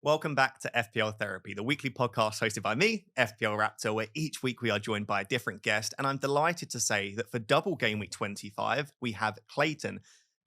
Welcome back to FPL Therapy, the weekly podcast hosted by me, FPL Raptor, where each week we are joined by a different guest. And I'm delighted to say that for double game week 25, we have Clayton.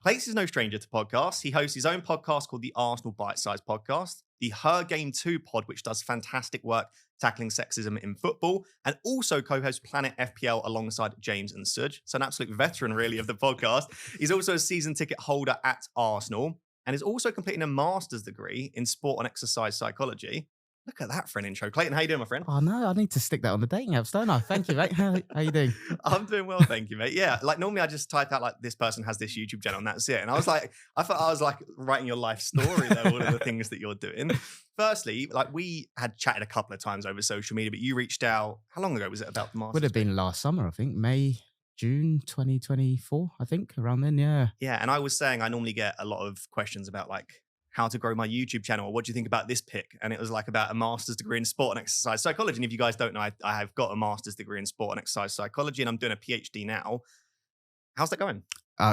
Clayton is no stranger to podcasts. He hosts his own podcast called the Arsenal Bite Size Podcast, the Her Game 2 pod, which does fantastic work tackling sexism in football, and also co-hosts Planet FPL alongside James and Suj. So an absolute veteran, really, of the podcast. He's also a season ticket holder at Arsenal and is also completing a master's degree in sport and exercise psychology. Look at that for an intro. Clayton, how you doing, my friend? Oh no, I need to stick that on the dating apps, don't I? Thank you, mate. How you doing? I'm doing well, thank you, mate. Yeah, like normally I just type out like this person has this YouTube channel and that's it. And I was like, I thought I was like writing your life story though, all of the things that you're doing. Firstly, like we had chatted a couple of times over social media, but you reached out, how long ago was it about the Would master's have degree? been last summer, I think. May, June 2024, I think, around then, yeah. Yeah, and I was saying I normally get a lot of questions about like how to grow my YouTube channel or what do you think about this pick? And it was like about a master's degree in sport and exercise psychology. And if you guys don't know, I have got a master's degree in sport and exercise psychology and I'm doing a PhD now. How's that going?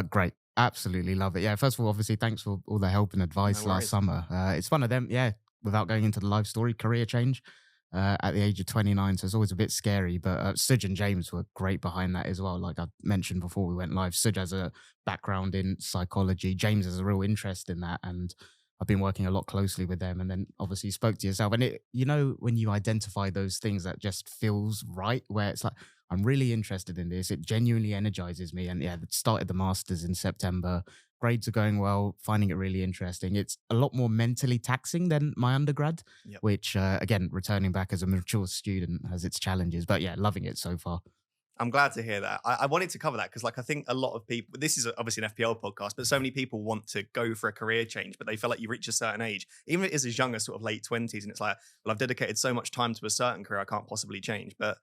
Great. Absolutely love it. Yeah, first of all, obviously, thanks for all the help and No advice last worries. summer. It's one of them, yeah, without going into the life story, career change at the age of 29. So it's always a bit scary. But Suj and James were great behind that as well. Like I mentioned before we went live, Suj has a background in psychology. James has a real interest in that. And I've been working a lot closely with them. And then obviously you spoke to yourself. And when you identify those things that just feels right, where it's like, I'm really interested in this. It genuinely energizes me. And yeah, started the masters in September. Grades are going well, finding it really interesting. It's a lot more mentally taxing than my undergrad, Yep. which again, returning back as a mature student has its challenges. But yeah, loving it so far. I'm glad to hear that. I wanted to cover that because, like, I think a lot of people, this is obviously an FPL podcast, but so many people want to go for a career change, but they feel like you reach a certain age, even if it is as young as sort of late 20s, and it's like, well, I've dedicated so much time to a certain career, I can't possibly change. But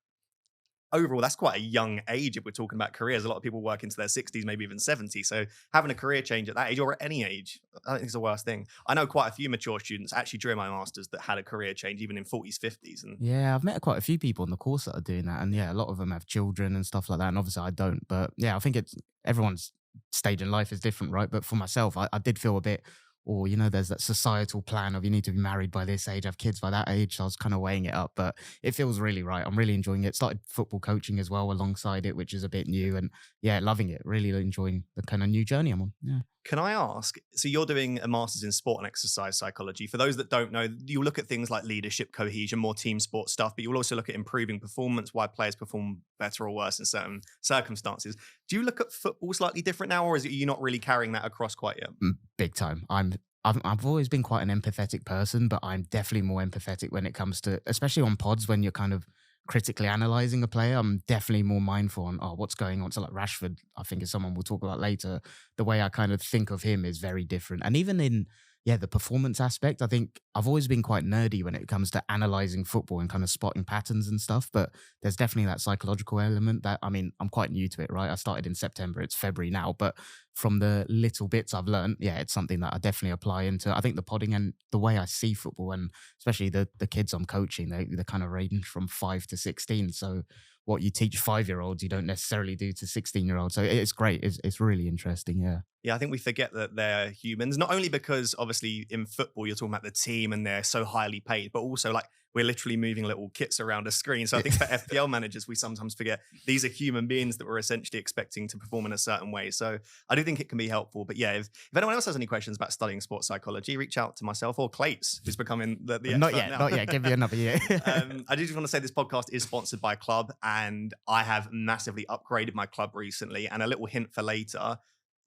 overall, that's quite a young age if we're talking about careers. A lot of people work into their 60s, maybe even 70. So having a career change at that age or at any age, I don't think it's the worst thing. I know quite a few mature students actually during my masters that had a career change even in 40s, 50s. And Yeah, I've met quite a few people on the course that are doing that. And yeah, a lot of them have children and stuff like that. And obviously I don't. But yeah, I think it's everyone's stage in life is different, right? But for myself, I did feel a bit, or there's that societal plan of you need to be married by this age, have kids by that age. So I was kind of weighing it up, but it feels really right. I'm really enjoying it. Started football coaching as well alongside it, which is a bit new. And yeah, loving it. Really enjoying the kind of new journey I'm on. Yeah. can I ask? So you're doing a master's in sport and exercise psychology. For those that don't know, you look at things like leadership, cohesion, more team sport stuff, but you will also look at improving performance, why players perform better or worse in certain circumstances. Do you look at football slightly different now, or is it you not really carrying that across quite yet? Big time. I've always been quite an empathetic person, but I'm definitely more empathetic when it comes to, especially on pods when you're kind of critically analyzing a player. I'm definitely more mindful on what's going on. So like Rashford, I think is someone we'll talk about later. The way I kind of think of him is very different, and even in the performance aspect, I think I've always been quite nerdy when it comes to analyzing football and kind of spotting patterns and stuff. But there's definitely that psychological element that I mean I'm quite new to it, right? I started in September. It's February now, but from the little bits I've learned, yeah, it's something that I definitely apply into. I think the podding and the way I see football, and especially the kids I'm coaching, they kind of range from 5 to 16. So what you teach 5-year-olds, you don't necessarily do to 16-year-olds. So it's great. It's really interesting. Yeah. Yeah, I think we forget that they're humans, not only because obviously in football you're talking about the team and they're so highly paid, but also like we're literally moving little kits around a screen. So I think for FPL managers, we sometimes forget these are human beings that we're essentially expecting to perform in a certain way. So I do think it can be helpful. But yeah, if anyone else has any questions about studying sports psychology, reach out to myself or Clayts, who's becoming the Not expert yet. now. Not yet. Give me another year. I do just want to say this podcast is sponsored by Club, and I have massively upgraded my club recently. And a little hint for later,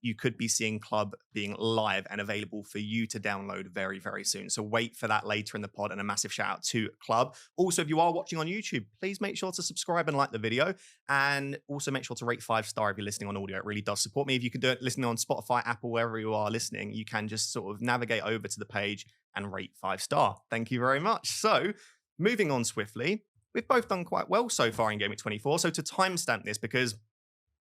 you could be seeing Club being live and available for you to download very, very soon. So wait for that later in the pod, and a massive shout out to Club. Also, if you are watching on YouTube, please make sure to subscribe and like the video, and also make sure to rate 5-star if you're listening on audio. It really does support me. If you can do it listening on Spotify, Apple, wherever you are listening, you can just sort of navigate over to the page and rate 5-star. Thank you very much. So moving on swiftly, we've both done quite well so far in Game Week 24. So to timestamp this, because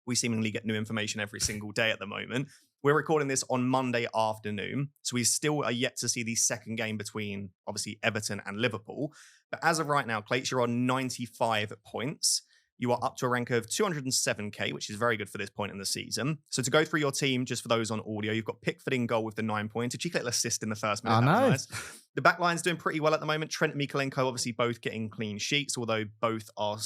we seemingly get new information every single day at the moment. We're recording this on Monday afternoon, so we still are yet to see the second game between, obviously, Everton and Liverpool. But as of right now, Clayton, you're on 95 points. you are up to a rank of 207k, which is very good for this point in the season. So to go through your team, just for those on audio, you've got Pickford in goal with the 9 points. A cheeky little assist in the first minute. That was nice. The back line's doing pretty well at the moment. Trent and Mikolenko obviously both getting clean sheets, although both are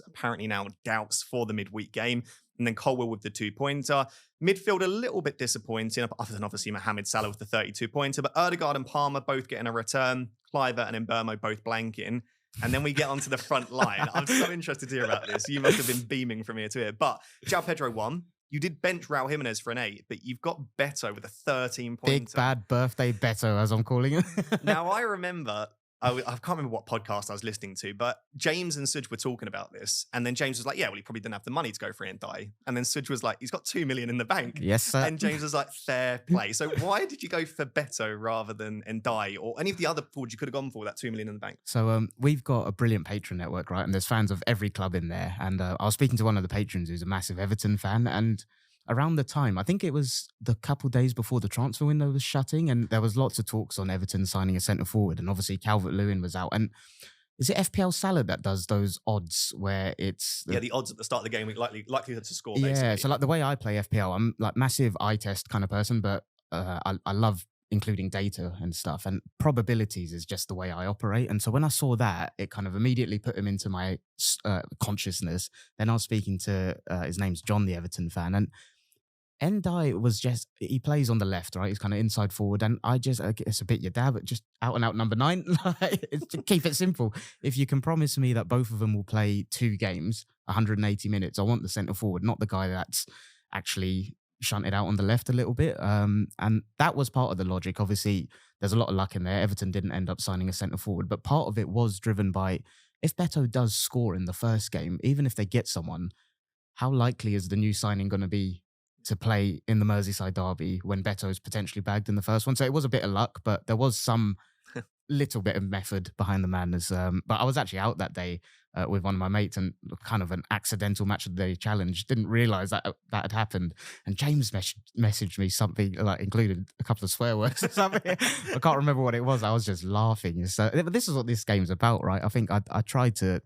apparently now doubts for the midweek game. And then Colwell with the 2-pointer. Midfield a little bit disappointing, other than obviously Mohamed Salah with the 32-pointer. But Ødegaard and Palmer both getting a return. Kluivert and Mbeumo both blanking. And then we get onto the front line. I'm so interested to hear about this. You must have been beaming from ear to ear. But João Pedro won. You did bench Raul Jimenez for an 8, but you've got Beto with a 13-pointer. Big bad birthday Beto, as I'm calling it. Now, I remember... I can't remember what podcast I was listening to, but James and Suj were talking about this. And then James was like, yeah, well, he probably didn't have the money to go for it and die. And then Suj was like, he's got 2 million in the bank. Yes, sir. And James was like, fair play. So why did you go for Beto rather than Ndai or any of the other forwards you could have gone for with that 2 million in the bank? So we've got a brilliant patron network, right? And there's fans of every club in there. And I was speaking to one of the patrons who's a massive Everton fan. And around the time, I think it was the couple days before the transfer window was shutting, and there was lots of talks on Everton signing a centre forward, and obviously Calvert-Lewin was out. And is it FPL Salad that does those odds where it's... the odds at the start of the game, likelihood to score, basically. Yeah, so like the way I play FPL, I'm like massive eye test kind of person, but I love including data and stuff, and probabilities is just the way I operate. And so when I saw that, it kind of immediately put him into my consciousness. Then I was speaking to, his name's John, the Everton fan, and Ndai was just, he plays on the left, right? He's kind of inside forward. And it's a bit your dad, but just out and out number 9. Keep it simple. If you can promise me that both of them will play 2 games, 180 minutes, I want the centre forward, not the guy that's actually shunted out on the left a little bit. And that was part of the logic. Obviously, there's a lot of luck in there. Everton didn't end up signing a centre forward, but part of it was driven by, if Beto does score in the first game, even if they get someone, how likely is the new signing going to be to play in the Merseyside derby when Beto's potentially bagged in the first one? So it was a bit of luck, but there was some little bit of method behind the madness. But I was actually out that day with one of my mates, and kind of an accidental match of the day challenge. Didn't realise that had happened. And James messaged me something, like included a couple of swear words or something. I can't remember what it was. I was just laughing. So this is what this game's about, right? I think I tried to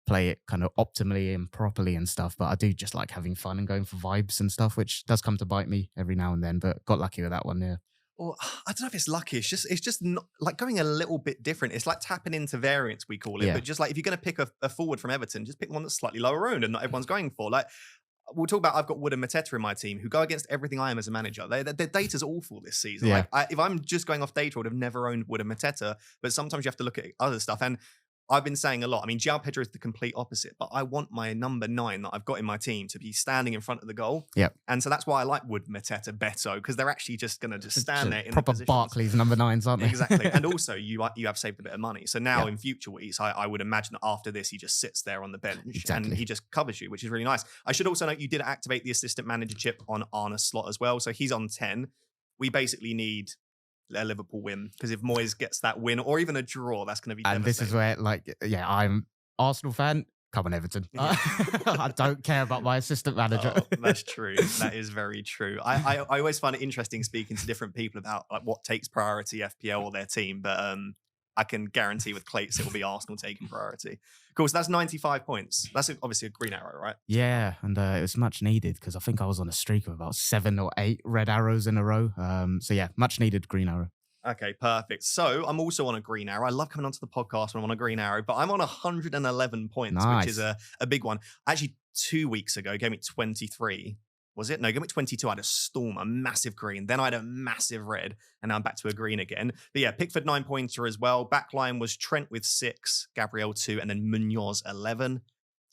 play it kind of optimally and properly and stuff, but I do just like having fun and going for vibes and stuff, which does come to bite me every now and then, but got lucky with that one. Yeah. Well, I don't know if it's lucky. It's just not, like going a little bit different. It's like tapping into variance, we call it. Yeah. But just like if you're going to pick a forward from Everton, just pick one that's slightly lower owned and not everyone's going for. Like we'll talk about, I've got Wood and Mateta in my team who go against everything I am as a manager. Their data's awful this season. Yeah. Like if I'm just going off data, I would have never owned Wood and Mateta. But sometimes you have to look at other stuff. And I've been saying a lot. I mean, João Pedro is the complete opposite, but I want my number 9 that I've got in my team to be standing in front of the goal. Yep. And so that's why I like Wood, Mateta, Beto, because they're actually just going to just stand there in proper the Barclays number 9s, aren't they? Exactly. And also, you have saved a bit of money. So now in future weeks, I would imagine that after this, he just sits there on the bench and he just covers you, which is really nice. I should also note you did activate the assistant manager chip on Arne's slot as well. So he's on 10. We basically need a Liverpool win, because if Moyes gets that win or even a draw, that's going to be devastating. And this is where, like, I'm Arsenal fan. Come on, Everton. I don't care about my assistant manager. Oh, that's true. That is very true. I always find it interesting speaking to different people about like what takes priority, FPL or their team. But I can guarantee with Clayts it will be Arsenal taking priority. Of course, that's 95 points. That's obviously a green arrow, right? Yeah, and it was much needed because I think I was on a streak of about 7 or 8 red arrows in a row. So yeah, much needed green arrow. Okay, perfect. So I'm also on a green arrow. I love coming onto the podcast when I'm on a green arrow, but I'm on 111 points, which is a big one. Actually, 2 weeks ago, GameWeek 23. Was it? No, GameWeek 22, I had a storm, a massive green. Then I had a massive red, and now I'm back to a green again. But yeah, Pickford 9-pointer as well. Backline was Trent with 6, Gabriel 2, and then Munoz 11.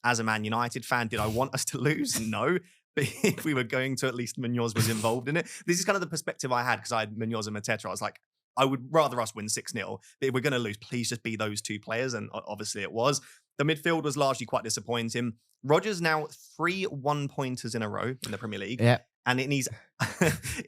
As a Man United fan, did I want us to lose? No. But if we were going to, at least Munoz was involved in it. This is kind of the perspective I had because I had Munoz and Mateta. I was like, I would rather us win 6-0. But if we're going to lose, please just be those 2 players. And obviously it was. The midfield was largely quite disappointing. Rodgers now 3 1-pointers in a row in the Premier League. Yeah. And he's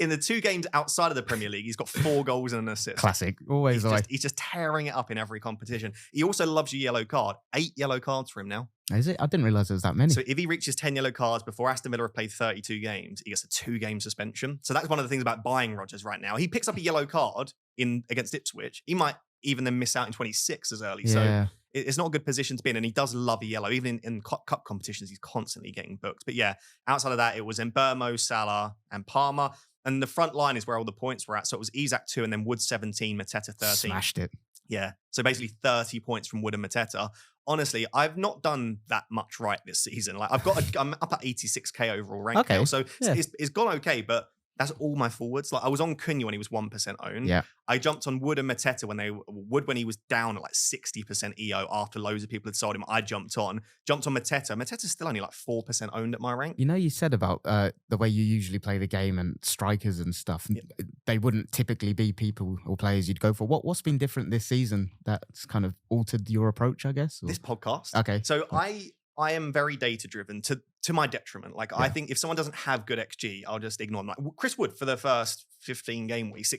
in the 2 games outside of the Premier League, he's got 4 goals and an assist. Classic. Always the way. He's just tearing it up in every competition. He also loves your yellow card. 8 yellow cards for him now. Is it? I didn't realise there was that many. So if he reaches 10 yellow cards before Aston Villa have played 32 games, he gets a 2-game suspension. So that's one of the things about buying Rodgers right now. He picks up a yellow card against Ipswich. He might even then miss out in 26 as early. Yeah. So it's not a good position to be in. And he does love a yellow. Even in cup competitions, he's constantly getting booked. But yeah, outside of that, it was Mbeumo, Salah, and Palmer. And the front line is where all the points were at. So it was Isak 2 and then Wood 17, Mateta 13. Smashed it. Yeah. So basically 30 points from Wood and Mateta. Honestly, I've not done that much right this season. Like I'm up at 86k overall rank now. So it's gone okay, but that's all my forwards. Like I was on Cunha when he was 1% owned. Yeah. I jumped on Wood and Mateta when he was down at like 60% EO after loads of people had sold him. I jumped on Mateta. Mateta's still only like 4% owned at my rank. You know, you said about the way you usually play the game and strikers and stuff. Yeah. They wouldn't typically be people or players you'd go for. What's been different this season that's kind of altered your approach, I guess? Or? This podcast. Okay. So I am very data driven to my detriment. Like I think if someone doesn't have good XG, I'll just ignore them. Like Chris Wood for the first 16 game weeks,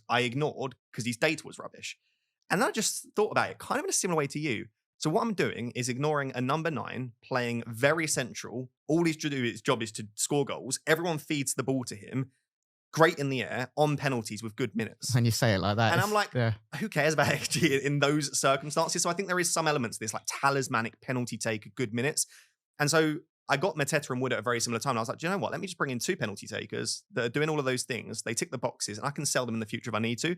I ignored because his data was rubbish. And I just thought about it kind of in a similar way to you. So what I'm doing is ignoring a number 9 playing very central. All he's to do, his job is to score goals. Everyone feeds the ball to him. Great in the air, on penalties with good minutes. When you say it like that. And I'm like, who cares about XG in those circumstances? So I think there is some elements of this, like talismanic penalty taker, good minutes. And so I got Mateta and Wood at a very similar time. And I was like, do you know what? Let me just bring in 2 penalty takers that are doing all of those things. They tick the boxes and I can sell them in the future if I need to.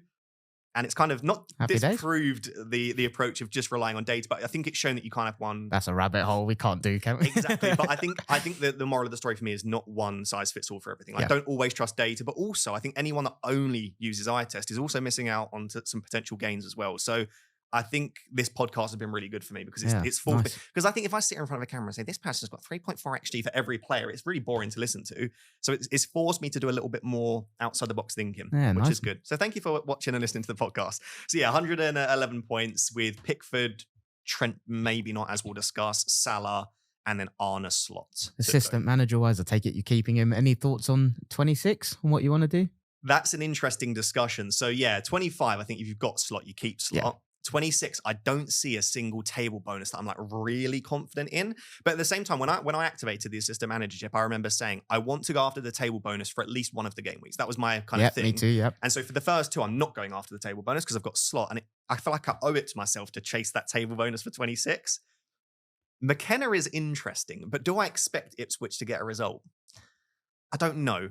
And it's kind of not disproved the approach of just relying on data, but I think it's shown that you can't have one. That's a rabbit hole we can't do, can we? Exactly. But I think the moral of the story for me is not one size fits all for everything. I don't always trust data, but also I think anyone that only uses eye test is also missing out on some potential gains as well. So I think this podcast has been really good for me because it's full. Because I think if I sit in front of a camera and say, this person's got 3.4 XG for every player, it's really boring to listen to. So it's forced me to do a little bit more outside the box thinking, which is good. So thank you for watching and listening to the podcast. So yeah, 111 points with Pickford, Trent, maybe not as we'll discuss, Salah, and then Arne Slot. Assistant manager-wise, I take it you're keeping him. Any thoughts on 26, on what you want to do? That's an interesting discussion. So yeah, 25, I think if you've got Slot, you keep Slot. Yeah. 26, I don't see a single table bonus that I'm like really confident in. But at the same time, when I activated the assistant managership, I remember saying, I want to go after the table bonus for at least one of the game weeks. That was my kind of thing. Me too, yep. And so for the first 2, I'm not going after the table bonus because I've got Slot. And I feel like I owe it to myself to chase that table bonus for 26. McKenna is interesting, but do I expect Ipswich to get a result? I don't know.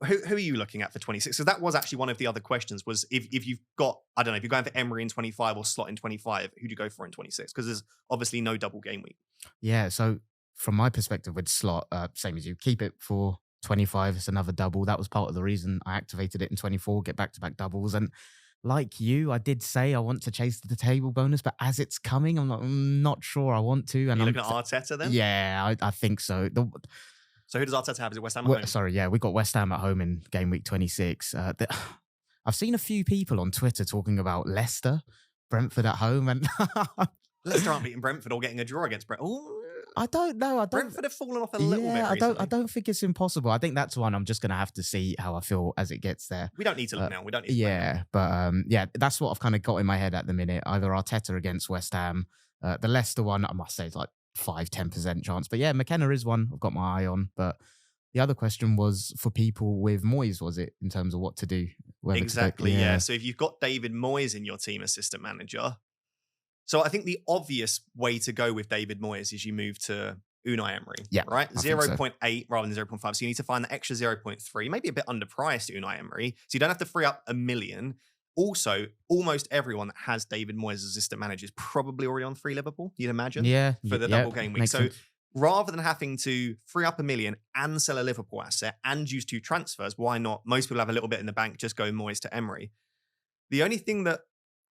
Who are you looking at for 26? So that was actually one of the other questions was if you've got, I don't know, if you're going for Emery in 25 or Slot in 25, who do you go for in 26? Because there's obviously no double game week. Yeah, so from my perspective with Slot, same as you, keep it for 25. It's another double. That was part of the reason I activated it in 24, get back-to-back doubles. And like you, I did say I want to chase the table bonus, but as it's coming, I'm not sure I want to. And you're looking at Arteta then? Yeah, I think so. So who does Arteta have? Is it West Ham at home? Sorry, yeah, we got West Ham at home in game week 26. I've seen a few people on Twitter talking about Leicester, Brentford at home, and Leicester aren't beating Brentford or getting a draw against Brentford. I don't know. Brentford have fallen off a little bit recently. I don't think it's impossible. I think that's one I'm just going to have to see how I feel as it gets there. We don't need to look now. We don't need to but that's what I've kind of got in my head at the minute. Either Arteta against West Ham. The Leicester one, I must say, is like 5-10% chance. But yeah, McKenna is one I've got my eye on. But the other question was for people with Moyes, was it, in terms of what to do? Exactly, yeah. So if you've got David Moyes in your team assistant manager, so I think the obvious way to go with David Moyes is you move to Unai Emery, right? 0.8 rather than 0.5. So you need to find the extra 0.3, maybe a bit underpriced Unai Emery. So you don't have to free up $1 million. Also, almost everyone that has David Moyes as assistant manager is probably already on 3 Liverpool, you'd imagine, for the double game week. So sense. Rather than having to free up $1 million and sell a Liverpool asset and use 2 transfers, why not? Most people have a little bit in the bank, just go Moyes to Emery. The only thing that,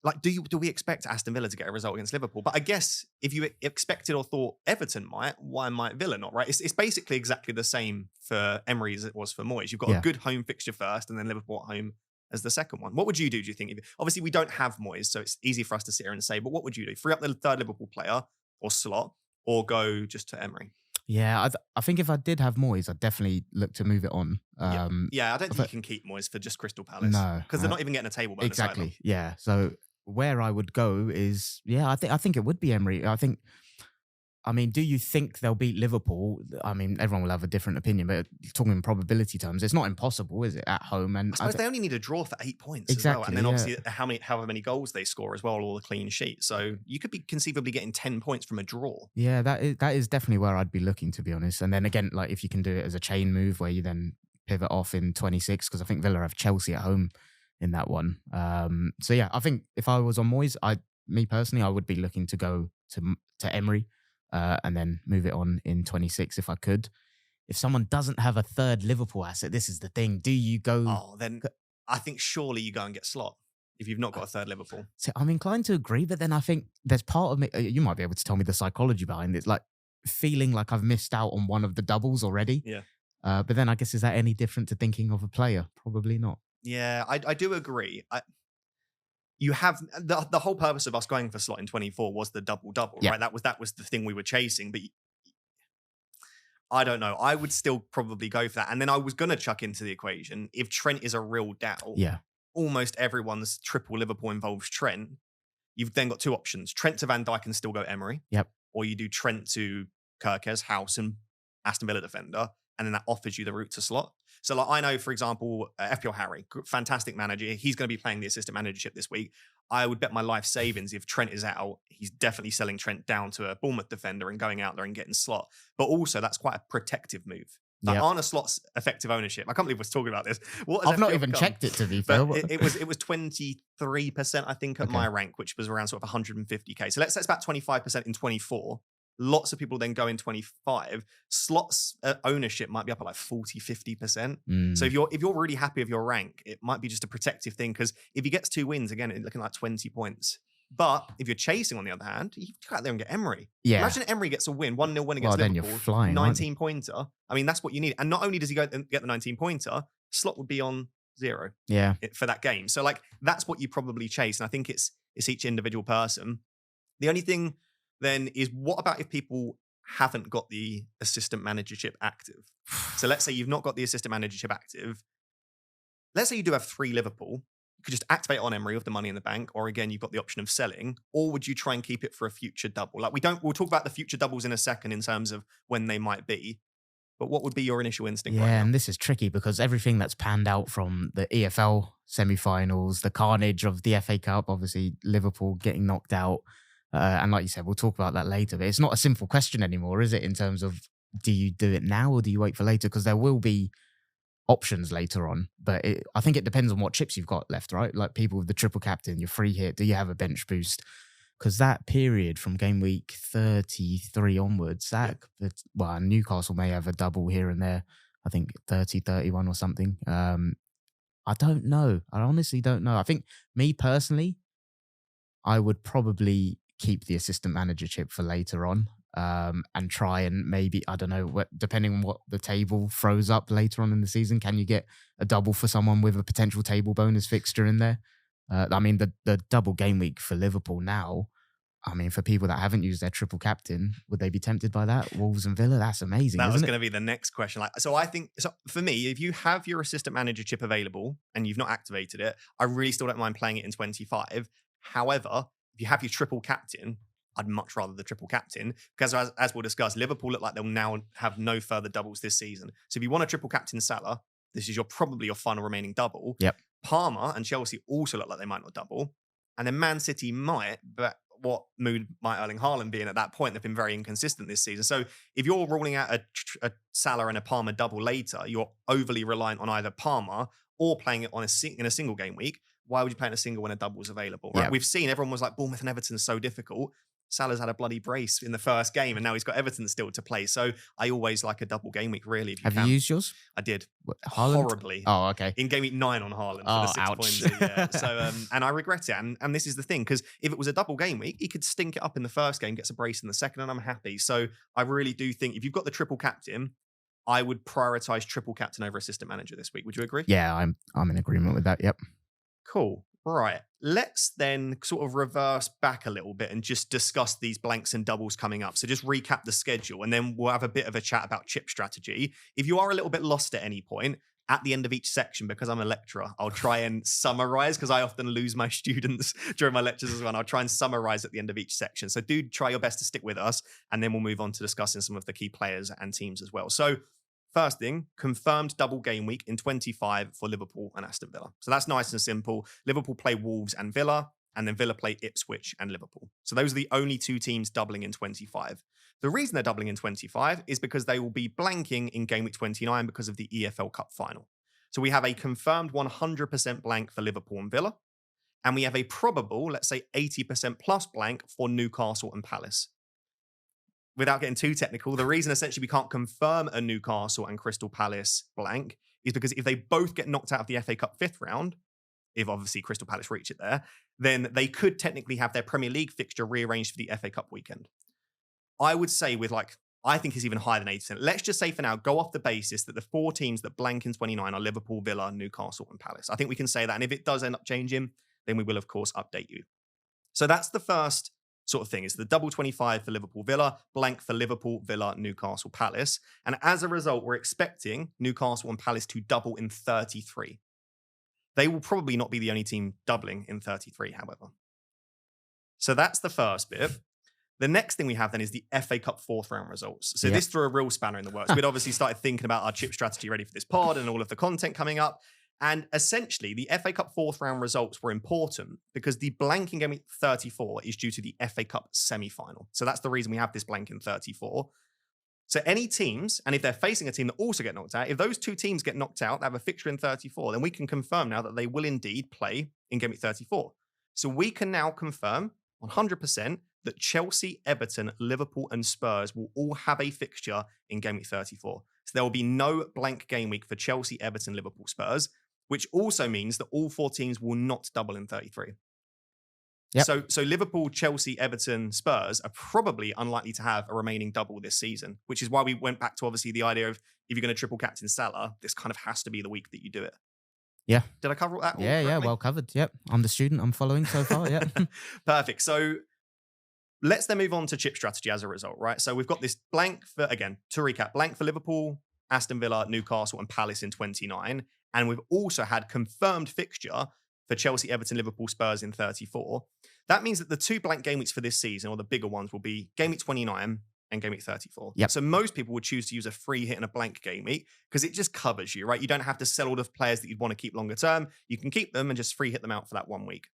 like, do we expect Aston Villa to get a result against Liverpool? But I guess if you expected or thought Everton might, why might Villa not, right? It's basically exactly the same for Emery as it was for Moyes. You've got a good home fixture first and then Liverpool at home as the second one. What would you do you think? Obviously, we don't have Moyes, so it's easy for us to sit here and say, but what would you do? Free up the third Liverpool player or Slot or go just to Emery? Yeah, I think if I did have Moyes, I'd definitely look to move it on. I don't think you can keep Moyes for just Crystal Palace. No. Because they're not even getting a table bonus. Exactly, either. Yeah. So where I would go is, I think it would be Emery. I think I mean, do you think they'll beat Liverpool? I mean, everyone will have a different opinion, but talking in probability terms, it's not impossible, is it, at home? And I suppose they only need a draw for 8 points as well. And exactly, then yeah. obviously however many goals they score as well, all the clean sheets. So you could be conceivably getting 10 points from a draw. Yeah, that is definitely where I'd be looking, to be honest. And then again, like if you can do it as a chain move where you then pivot off in 26, because I think Villa have Chelsea at home in that one. So yeah, I think if I was on Moyes, me personally, I would be looking to go to Emery and then move it on in 26 if I could. If someone doesn't have a third Liverpool asset, this is the thing. Do you go? Oh, then I think surely you go and get Slot if you've not got a third Liverpool. So I'm inclined to agree, but then I think there's part of me, you might be able to tell me the psychology behind it, like feeling like I've missed out on one of the doubles already. Yeah. But then I guess, is that any different to thinking of a player? Probably not. Yeah, I do agree. You have the whole purpose of us going for Slot in 24 was the double, Yeah. right? That was the thing we were chasing. But I don't know. I would still probably go for that. And then I was going to chuck into the equation, if Trent is a real doubt, Yeah. almost everyone's triple Liverpool involves Trent. You've then got two options. Trent to Van Dijk and still go Emery. Yep. Or you do Trent to Kirkes, House, and Aston Villa defender. And then that offers you the route to Slot. So like I know, for example, FPL Harry, fantastic manager. He's going to be playing the assistant managership this week. I would bet my life savings if Trent is out, he's definitely selling Trent down to a Bournemouth defender and going out there and getting Slot. But also that's quite a protective move. Like Arne Slot's effective ownership. I can't believe we're talking about this. I've not even checked it, to be fair. But it was 23%, I think, at my rank, which was around sort of 150k. So let's say it's about 25% in 24. Lots of people then go in 25. Slot's ownership might be up at like 40, 50%. So if you're really happy with your rank, it might be just a protective thing, because if he gets 2 wins, again, it's looking like 20 points. But if you're chasing, on the other hand, you go out there and get Emery. Yeah. Imagine Emery gets a win, 1-0 win against Liverpool. Then you're flying, 19-pointer. I mean, that's what you need. And not only does he go and get the 19-pointer, Slot would be on 0 for that game. So like that's what you probably chase. And I think it's each individual person. The only thing then is, what about if people haven't got the assistant managership active? So let's say you've not got the assistant managership active. Let's say you do have 3 Liverpool. You could just activate on Emery with the money in the bank, or again, you've got the option of selling, or would you try and keep it for a future double? Like we'll talk about the future doubles in a second in terms of when they might be. But what would be your initial instinct right now? And this is tricky because everything that's panned out from the EFL semi-finals, the carnage of the FA Cup, obviously Liverpool getting knocked out, and like you said, we'll talk about that later, but it's not a simple question anymore, is it, in terms of do you do it now or do you wait for later? Because there will be options later on, but I think it depends on what chips you've got left, right? Like people with the triple captain, your free hit, do you have a bench boost? Because that period from game week 33 onwards, Newcastle may have a double here and there, I think 30, 31 or something. I don't know. I honestly don't know. I think me personally, I would probably keep the assistant manager chip for later on, and try and maybe, I don't know, depending on what the table throws up later on in the season, can you get a double for someone with a potential table bonus fixture in there? I mean, the double game week for Liverpool now, I mean, for people that haven't used their triple captain, would they be tempted by that? Wolves and Villa, that's amazing. That was going to be the next question. I think, for me, if you have your assistant manager chip available and you've not activated it, I really still don't mind playing it in 25. However, if you have your triple captain, I'd much rather the triple captain, because as we'll discuss, Liverpool look like they'll now have no further doubles this season. So if you want a triple captain Salah, this is probably your final remaining double. Yep. Parma and Chelsea also look like they might not double. And then Man City might, but what mood might Erling Haaland be in at that point? They've been very inconsistent this season. So if you're ruling out a Salah and a Parma double later, you're overly reliant on either Parma or playing it in a single game week. Why would you play in a single when a double is available? Right? Yeah. We've seen everyone was like, Bournemouth and Everton is so difficult. Salah's had a bloody brace in the first game, and now he's got Everton still to play. So I always like a double game week, really. Have you used yours? I did. Haaland? Horribly. Oh, okay. In game week 9 on Haaland for the 6 ouch. points. Yeah. So, and I regret it. And this is the thing, because if it was a double game week, he could stink it up in the first game, gets a brace in the second, and I'm happy. So I really do think if you've got the triple captain, I would prioritize triple captain over assistant manager this week. Would you agree? Yeah, I'm in agreement with that. Yep. Cool. Right. Let's then sort of reverse back a little bit and just discuss these blanks and doubles coming up. So just recap the schedule, and then we'll have a bit of a chat about chip strategy. If you are a little bit lost at any point, at the end of each section, because I'm a lecturer, I'll try and summarize, because I often lose my students during my lectures as well. And I'll try and summarize at the end of each section. So do try your best to stick with us, and then we'll move on to discussing some of the key players and teams as well. So first thing, confirmed double game week in 25 for Liverpool and Aston Villa. So that's nice and simple. Liverpool play Wolves and Villa, and then Villa play Ipswich and Liverpool. So those are the only two teams doubling in 25. The reason they're doubling in 25 is because they will be blanking in game week 29 because of the EFL Cup final. So we have a confirmed 100% blank for Liverpool and Villa, and we have a probable, let's say 80% plus blank for Newcastle and Palace. Without getting too technical, the reason essentially we can't confirm a Newcastle and Crystal Palace blank is because if they both get knocked out of the FA Cup 5th round, if obviously Crystal Palace reach it there, then they could technically have their Premier League fixture rearranged for the FA Cup weekend. I would say I think it's even higher than 80%. Let's just say for now, go off the basis that the 4 teams that blank in 29 are Liverpool, Villa, Newcastle, and Palace. I think we can say that. And if it does end up changing, then we will, of course, update you. So that's the first sort of thing. It's the double 25 for Liverpool, Villa, blank for Liverpool, Villa, Newcastle, Palace. And as a result, we're expecting Newcastle and Palace to double in 33. They will probably not be the only team doubling in 33, however. So that's the first bit. The next thing we have then is the FA Cup 4th round results. So this threw a real spanner in the works. We'd obviously started thinking about our chip strategy ready for this pod and all of the content coming up. And essentially, the FA Cup 4th round results were important because the blank in game week 34 is due to the FA Cup semi-final. So that's the reason we have this blank in 34. So any teams, and if they're facing a team that also get knocked out, if those two teams get knocked out, they have a fixture in 34, then we can confirm now that they will indeed play in game week 34. So we can now confirm 100% that Chelsea, Everton, Liverpool, and Spurs will all have a fixture in game week 34. So there will be no blank game week for Chelsea, Everton, Liverpool, Spurs, which also means that all 4 teams will not double in 33. Yep. So Liverpool, Chelsea, Everton, Spurs are probably unlikely to have a remaining double this season, which is why we went back to obviously the idea of if you're going to triple captain Salah, this kind of has to be the week that you do it. Yeah. Did I cover all that? Yeah, well covered. Yep. I'm the student. I'm following so far. Yeah. Perfect. So let's then move on to chip strategy as a result, right? So we've got this blank for, again, to recap, blank for Liverpool, Aston Villa, Newcastle, and Palace in 29. And we've also had confirmed fixture for Chelsea, Everton, Liverpool, Spurs in 34. That means that the 2 blank game weeks for this season, or the bigger ones, will be game week 29 and game week 34. Yep. So most people would choose to use a free hit and a blank game week because it just covers you, right? You don't have to sell all the players that you'd want to keep longer term. You can keep them and just free hit them out for that 1 week.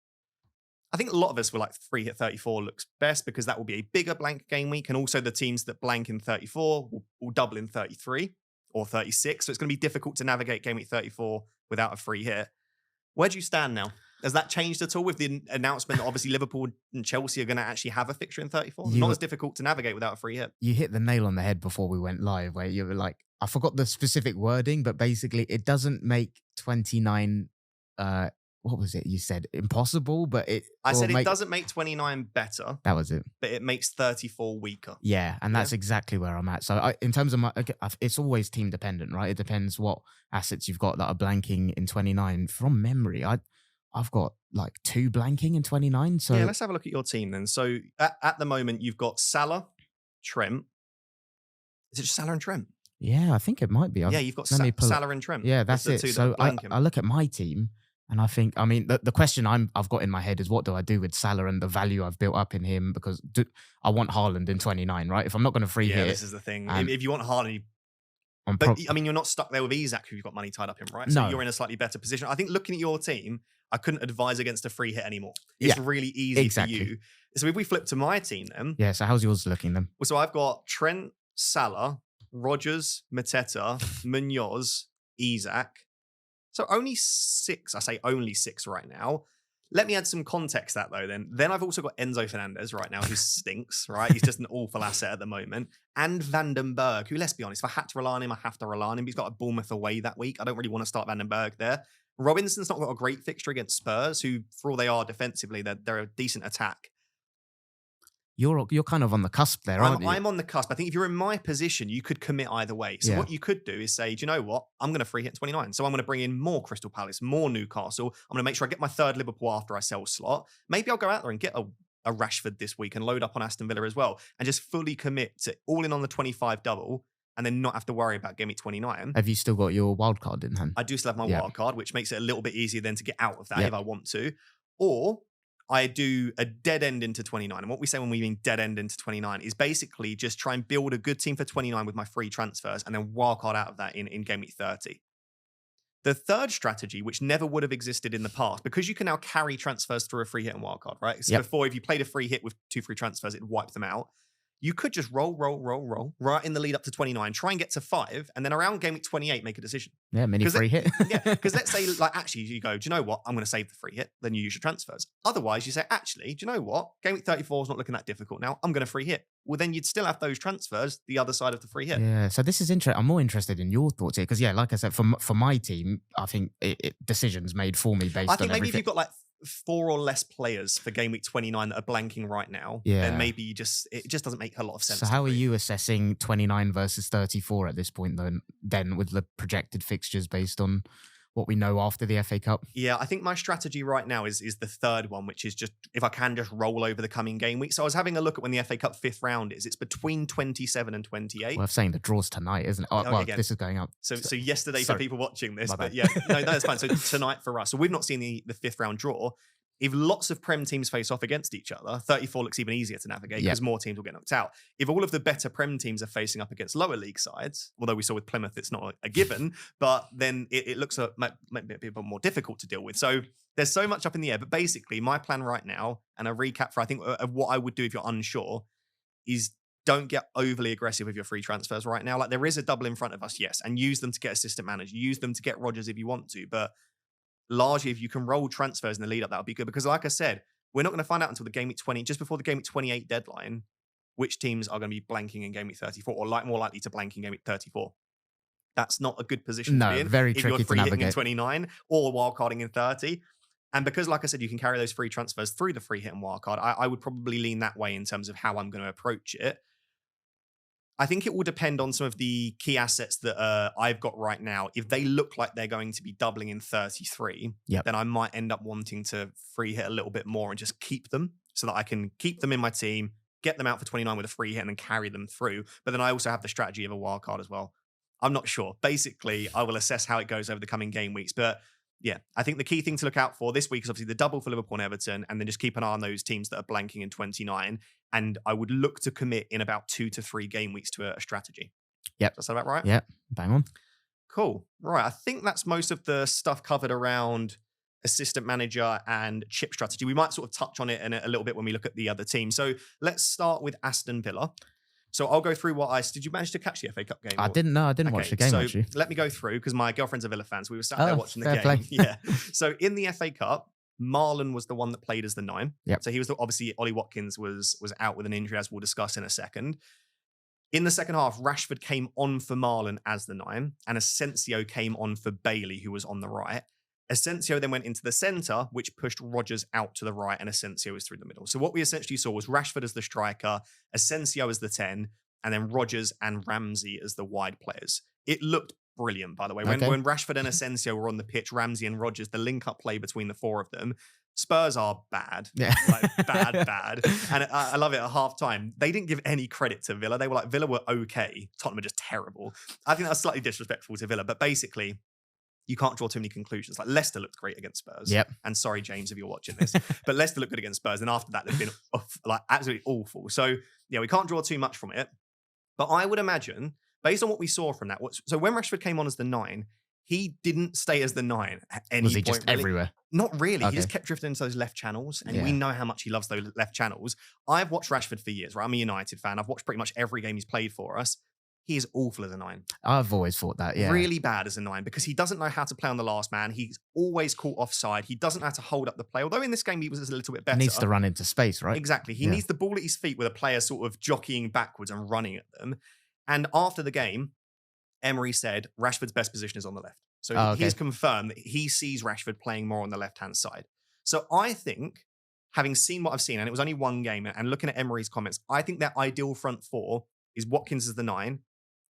I think a lot of us were like free hit 34 looks best because that will be a bigger blank game week. And also the teams that blank in 34 will double in 33 or 36. So it's going to be difficult to navigate game week 34 without a free hit. Where do you stand now? Has that changed at all with the announcement that obviously Liverpool and Chelsea are going to actually have a fixture in 34? Not as difficult to navigate without a free hit. You hit the nail on the head before we went live where you were like, I forgot the specific wording, but basically it doesn't make 29, what was it you said? Impossible, but it doesn't make 29 better. That was it. But it makes 34 weaker. Yeah, and that's exactly where I'm at. So in terms of it's always team dependent, right? It depends what assets you've got that are blanking in 29. From memory, I've got like 2 blanking in 29. So yeah, let's have a look at your team then. So at the moment, you've got Salah, Trent. Is it just Salah and Trent? Yeah, I think it might be. Yeah, you've got Salah and Trent. Yeah, that's it. So I look at my team and I think, I mean, the question I've got in my head is what do I do with Salah and the value I've built up in him? Because I want Haaland in 29, right? If I'm not going to free hit. Yeah, this is the thing. If you want Haaland, I mean, you're not stuck there with Isak who you've got money tied up in, right? So you're in a slightly better position. I think looking at your team, I couldn't advise against a free hit anymore. It's really easy for you. So if we flip to my team then. Yeah, so how's yours looking then? Well, so I've got Trent, Salah, Rodgers, Mateta, Munoz, Isak. So only 6. I say only 6 right now. Let me add some context to that though then. Then I've also got Enzo Fernandez right now, who stinks, right? He's just an awful asset at the moment. And Vandenberg, who, let's be honest, if I had to rely on him, I have to rely on him. He's got a Bournemouth away that week. I don't really want to start Vandenberg there. Robinson's not got a great fixture against Spurs, who, for all they are defensively, they're a decent attack. You're kind of on the cusp there, aren't you? I'm on the cusp. I think if you're in my position, you could commit either way. So what you could do is say, do you know what? I'm going to free hit 29. So I'm going to bring in more Crystal Palace, more Newcastle. I'm going to make sure I get my 3rd Liverpool after I sell slot. Maybe I'll go out there and get a Rashford this week and load up on Aston Villa as well and just fully commit to all in on the 25 double and then not have to worry about game week 29. Have you still got your wild card in hand? I do still have my wild card, which makes it a little bit easier then to get out of that if I want to. Or I do a dead end into 29. And what we say when we mean dead end into 29 is basically just try and build a good team for 29 with my free transfers and then wild card out of that in game week 30. The third strategy, which never would have existed in the past, because you can now carry transfers through a free hit and wildcard, right? So before, if you played a free hit with 2 free transfers, it'd wipe them out. You could just roll right in the lead up to 29, try and get to 5, and then around game week 28, make a decision. Yeah, mini free hit. Yeah, because let's say, like, actually, you go, do you know what? I'm going to save the free hit. Then you use your transfers. Otherwise, you say, actually, do you know what? Game week 34 is not looking that difficult now. I'm going to free hit. Well, then you'd still have those transfers the other side of the free hit. Yeah, so this is interesting. I'm more interested in your thoughts here because, yeah, like I said, for my team, I think decisions made for me based on everything. I think maybe if you've got like 4 or less players for game week 29 that are blanking right now, then maybe it just doesn't make a lot of sense. So how are you assessing 29 versus 34 at this point then with the projected fixtures based on what we know after the FA Cup? Yeah, I think my strategy right now is the third one, which is just if I can just roll over the coming game week. So I was having a look at when the FA Cup 5th round is. It's between 27 and 28. Well, I'm saying the draw's tonight, isn't it? This is going up. So yesterday for people watching this, but yeah, no, that's fine. So tonight for us. So we've not seen the 5th round draw. If lots of Prem teams face off against each other, 34 looks even easier to navigate because more teams will get knocked out. If all of the better Prem teams are facing up against lower league sides, although we saw with Plymouth it's not a given, but then it looks might be a bit more difficult to deal with. So there's so much up in the air. But basically, my plan right now, and a recap for I think of what I would do if you're unsure, is don't get overly aggressive with your free transfers right now. Like there is a double in front of us, yes, and use them to get assistant manager, use them to get Rodgers if you want to, but largely, if you can roll transfers in the lead up, that would be good. Because like I said, we're not going to find out until the game week 20, just before the game week 28 deadline, which teams are going to be blanking in game week 34 or more likely to blank in game week 34. That's not a good position to be in. Very if tricky you're free to hitting navigate. in 29 or wildcarding in 30. And because, like I said, you can carry those free transfers through the free hit and wildcard, I would probably lean that way in terms of how I'm going to approach it. I think it will depend on some of the key assets that I've got right now. If they look like they're going to be doubling in 33, then I might end up wanting to free hit a little bit more and just keep them so that I can keep them in my team, get them out for 29 with a free hit and then carry them through. But then I also have the strategy of a wild card as well. I'm not sure. Basically, I will assess how it goes over the coming game weeks. But yeah, I think the key thing to look out for this week is obviously the double for Liverpool and Everton, and then just keep an eye on those teams that are blanking in 29. And I would look to commit in about 2 to 3 game weeks to a strategy. Yep. Does that sound about right? Yep. Bang on. Cool. Right. I think that's most of the stuff covered around assistant manager and chip strategy. We might sort of touch on it in a little bit when we look at the other team. So let's start with Aston Villa. So I'll go through did you manage to catch the FA Cup game? I didn't know. I didn't watch the game, actually. Let me go through, because my girlfriend's a Villa fan, so we were sat there watching the game. Play. Yeah. So in the FA Cup, Marlon was the one that played as the 9. Yep. So he was obviously Ollie Watkins was out with an injury, as we'll discuss in a second. In the second half, Rashford came on for Marlon as the 9, and Asensio came on for Bailey, who was on the right. Asensio then went into the centre, which pushed Rodgers out to the right, and Asensio was through the middle. So what we essentially saw was Rashford as the striker, Asensio as the 10, and then Rodgers and Ramsey as the wide players. It looked brilliant, by the way. When Rashford and Asensio were on the pitch, Ramsey and Rodgers, the link-up play between the 4 of them, Spurs are bad. Yeah. Like, bad. And I love it at half-time. They didn't give any credit to Villa. They were like, Villa were okay. Tottenham are just terrible. I think that's slightly disrespectful to Villa, but basically, you can't draw too many conclusions. Like Leicester looked great against Spurs. Yep. And sorry, James, if you're watching this, but Leicester looked good against Spurs. And after that, they've been absolutely awful. So yeah, we can't draw too much from it. But I would imagine, based on what we saw from that, so when Rashford came on as the 9, he didn't stay as the 9 at any point. Was he just everywhere? Not really. Okay. He just kept drifting into those left channels, and we know how much he loves those left channels. I've watched Rashford for years, right? I'm a United fan. I've watched pretty much every game he's played for us. He is awful as a 9. I've always thought that, yeah. Really bad as a 9, because he doesn't know how to play on the last man. He's always caught offside. He doesn't know how to hold up the play. Although in this game, he was a little bit better. He needs to run into space, right? Exactly. He needs the ball at his feet with a player sort of jockeying backwards and running at them. And after the game, Emery said Rashford's best position is on the left. So he's confirmed that he sees Rashford playing more on the left-hand side. So I think, having seen what I've seen, and it was only one game, and looking at Emery's comments, I think their ideal front 4 is Watkins as the 9,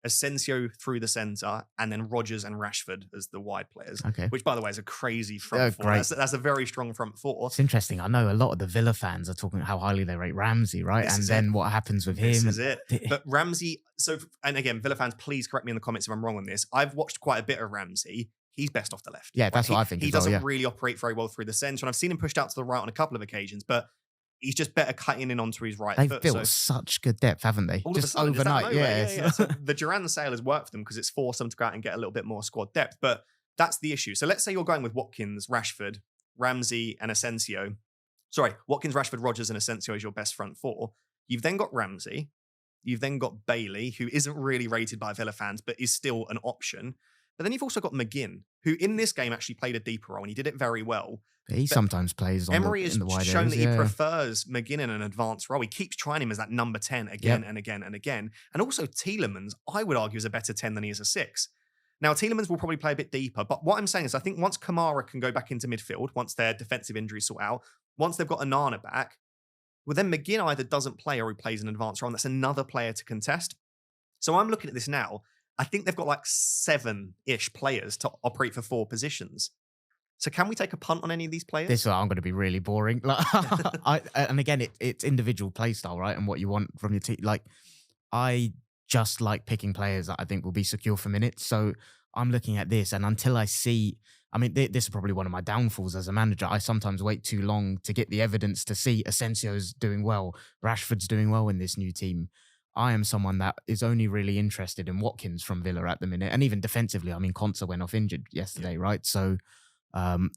Asensio through the centre, and then Rodgers and Rashford as the wide players. Okay. Which, by the way, is a crazy front four. That's a very strong front four. It's interesting. I know a lot of the Villa fans are talking about how highly they rate Ramsey, right? This and is then it. what happens with him. This is it. But Ramsey, and again, Villa fans, please correct me in the comments if I'm wrong on this. I've watched quite a bit of Ramsey. He's best off the left. Yeah, that's what I think. He doesn't really operate very well through the centre. And I've seen him pushed out to the right on a couple of occasions, but he's just better cutting in onto his right foot. They've built such good depth, haven't they? Just overnight, yeah. So the Duran sale has worked for them because it's forced them to go out and get a little bit more squad depth. But that's the issue. So let's say you're going with Watkins, Rashford, Ramsey, and Asensio. Sorry, Watkins, Rashford, Rodgers, and Asensio is your best front four. You've then got Ramsey. You've then got Bailey, who isn't really rated by Villa fans, but is still an option. But then you've also got McGinn, who in this game actually played a deeper role, and he did it very well. He sometimes plays on Emery in the wide shown areas, that he prefers McGinn in an advanced role. He keeps trying him as that number 10 again and again and again. And also Tielemans, I would argue, is a better 10 than he is a 6. Now, Tielemans will probably play a bit deeper, but what I'm saying is I think once Kamara can go back into midfield, once their defensive injuries sort out, once they've got Onana back, well, then McGinn either doesn't play or he plays an advanced role, and that's another player to contest. So I'm looking at this now. I think they've got like 7-ish players to operate for 4 positions. So can we take a punt on any of these players? This one, I'm going to be really boring. Like, and again, it's individual play style, right? And what you want from your team. Like, I just like picking players that I think will be secure for minutes. So I'm looking at this, and until I see, I mean, this is probably one of my downfalls as a manager. I sometimes wait too long to get the evidence to see Asensio's doing well, Rashford's doing well in this new team. I am someone that is only really interested in Watkins from Villa at the minute. And even defensively, I mean, Konsa went off injured yesterday, right? So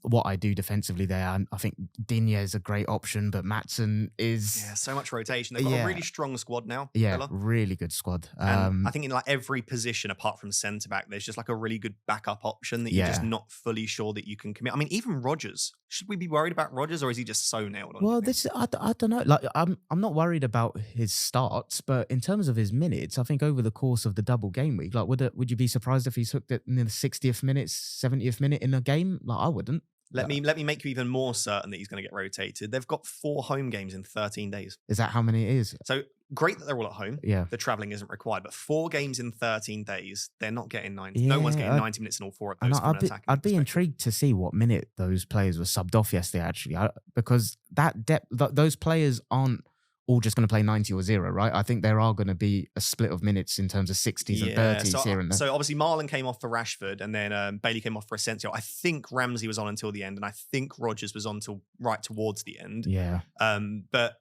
what I do defensively there, I think Digne is a great option, but Maatsen is... Yeah, so much rotation. They've got a really strong squad now. Yeah, Villa. really good squad. And I think in like every position apart from centre-back, there's just like a really good backup option that you're just not fully sure that you can commit. I mean, even Rodgers. Should we be worried about Rodgers, or is he just so nailed on? Well, I don't know. Like, I'm not worried about his starts, but in terms of his minutes, I think over the course of the double game week, like would you be surprised if he's hooked it in the 60th minute, 70th minute in a game? Like, I wouldn't. Let me make you even more certain that he's going to get rotated. They've got 4 home games in 13 days. Is that how many it is? So great that they're all at home. Yeah. The travelling isn't required, but 4 games in 13 days, they're not getting 90. Yeah, no one's getting 90 minutes in all 4 of those. I'd be intrigued to see what minute those players were subbed off yesterday, actually, because that depth, those players aren't all just going to play 90 or 0, right? I think there are going to be a split of minutes in terms of 60s and 30s here and there. So obviously Marlon came off for Rashford, and then Bailey came off for Asensio. I think Ramsey was on until the end, and I think Rodgers was on till right towards the end. Yeah. But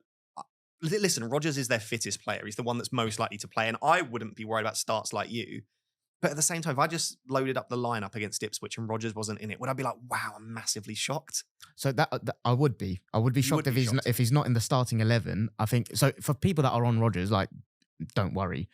listen, Rodgers is their fittest player. He's the one that's most likely to play, and I wouldn't be worried about starts like you. But at the same time, if I just loaded up the lineup against Ipswich and Rodgers wasn't in it, would I be like, wow, I'm massively shocked? So that I would be shocked if he's not in the starting 11. I think so. For people that are on Rodgers, like, don't worry.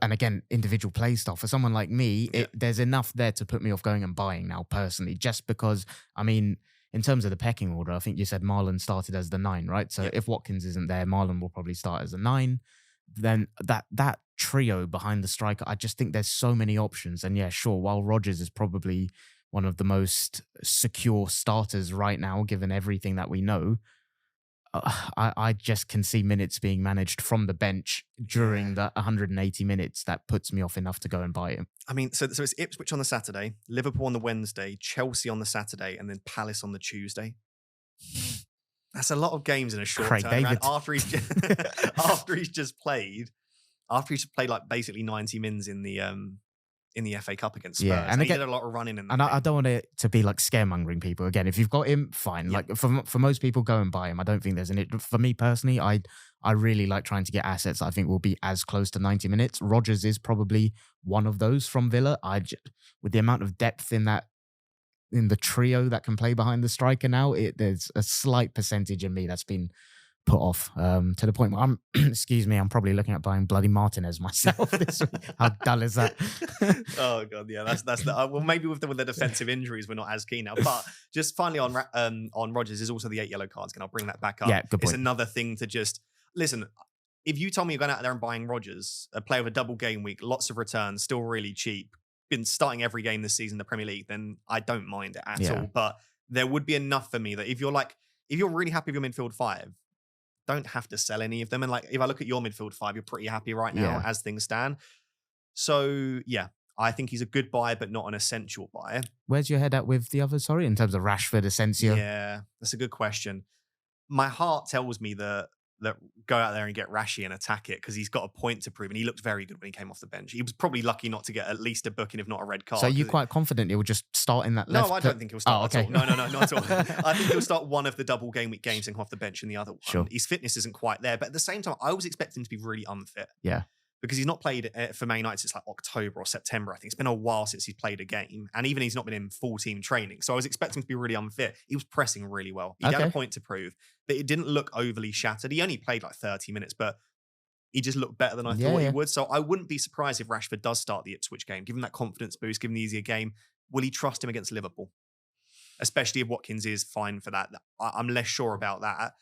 And again, individual play style. For someone like me, there's enough there to put me off going and buying now personally, just because, I mean, in terms of the pecking order, I think you said Marlon started as the 9, right? So if Watkins isn't there, Marlon will probably start as a 9. Then that trio behind the striker, I just think there's so many options. And yeah, sure, while Rodgers is probably one of the most secure starters right now, given everything that we know, I just can see minutes being managed from the bench during the 180 minutes. That puts me off enough to go and buy him. I mean, so it's Ipswich on the Saturday, Liverpool on the Wednesday, Chelsea on the Saturday, and then Palace on the Tuesday. That's a lot of games in a short turnaround. After he's just played like basically 90 mins in the FA Cup against Spurs. Yeah, and he did a lot of running in. And I don't want it to be like scaremongering people. Again, if you've got him, fine. Yeah. Like for most people, go and buy him. I don't think there's an. For me personally, I really like trying to get assets that I think will be as close to 90 minutes. Rodgers is probably one of those from Villa. With the amount of depth in the trio that can play behind the striker now, there's a slight percentage in me that's been put off to the point where I'm probably looking at buying bloody Martinez myself this week. How dull is that? Oh god, yeah, that's the well, maybe with the defensive injuries we're not as keen now. But just finally on Rodgers is also the 8 yellow cards. Can I bring that back up? Yeah, good point. It's another thing to just listen. If you told me you're going out there and buying Rodgers, a player with a double game week, lots of returns, still really cheap, been starting every game this season in the Premier League, then I don't mind it at all. But there would be enough for me that if you're really happy with your midfield 5, don't have to sell any of them. And like, if I look at your midfield 5, you're pretty happy right now as things stand. So, yeah, I think he's a good buy, but not an essential buy. Where's your head at with the other, sorry, in terms of Rashford, Asensio? Yeah, that's a good question. My heart tells me that go out there and get Rashi and attack it because he's got a point to prove, and he looked very good when he came off the bench. He was probably lucky not to get at least a booking, if not a red card. So you're quite confident he will just start in that left? No, I don't think he'll start at all. No, not at all. I think he'll start one of the double game week games and come off the bench in the other one. Sure. His fitness isn't quite there, but at the same time, I was expecting him to be really unfit. Yeah. Because he's not played for Man United since like October or September, I think. It's been a while since he's played a game. And even he's not been in full team training. So I was expecting him to be really unfit. He was pressing really well. He had a point to prove, but it didn't look overly shattered. He only played like 30 minutes, but he just looked better than I thought he would. So I wouldn't be surprised if Rashford does start the Ipswich game. Give him that confidence boost, give him the easier game. Will he trust him against Liverpool? Especially if Watkins is fine for that. I'm less sure about that.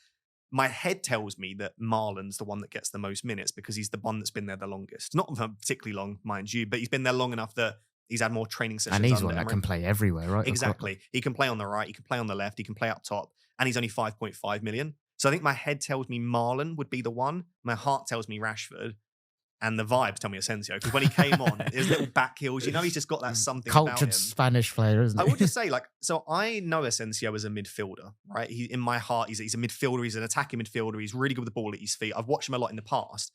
My head tells me that Marlon's the one that gets the most minutes because he's the one that's been there the longest. Not particularly long, mind you, but he's been there long enough that he's had more training sessions. And he's one that can play everywhere, right? Exactly. He can play on the right, he can play on the left, he can play up top, and he's only 5.5 million. So I think my head tells me Marlon would be the one. My heart tells me Rashford. And the vibes tell me Asensio, because when he came on, his little back heels, he's just got that something cultured about him. Spanish player, isn't he? I would just say, so I know Asensio as a midfielder, right? In my heart, he's a midfielder. He's an attacking midfielder. He's really good with the ball at his feet. I've watched him a lot in the past.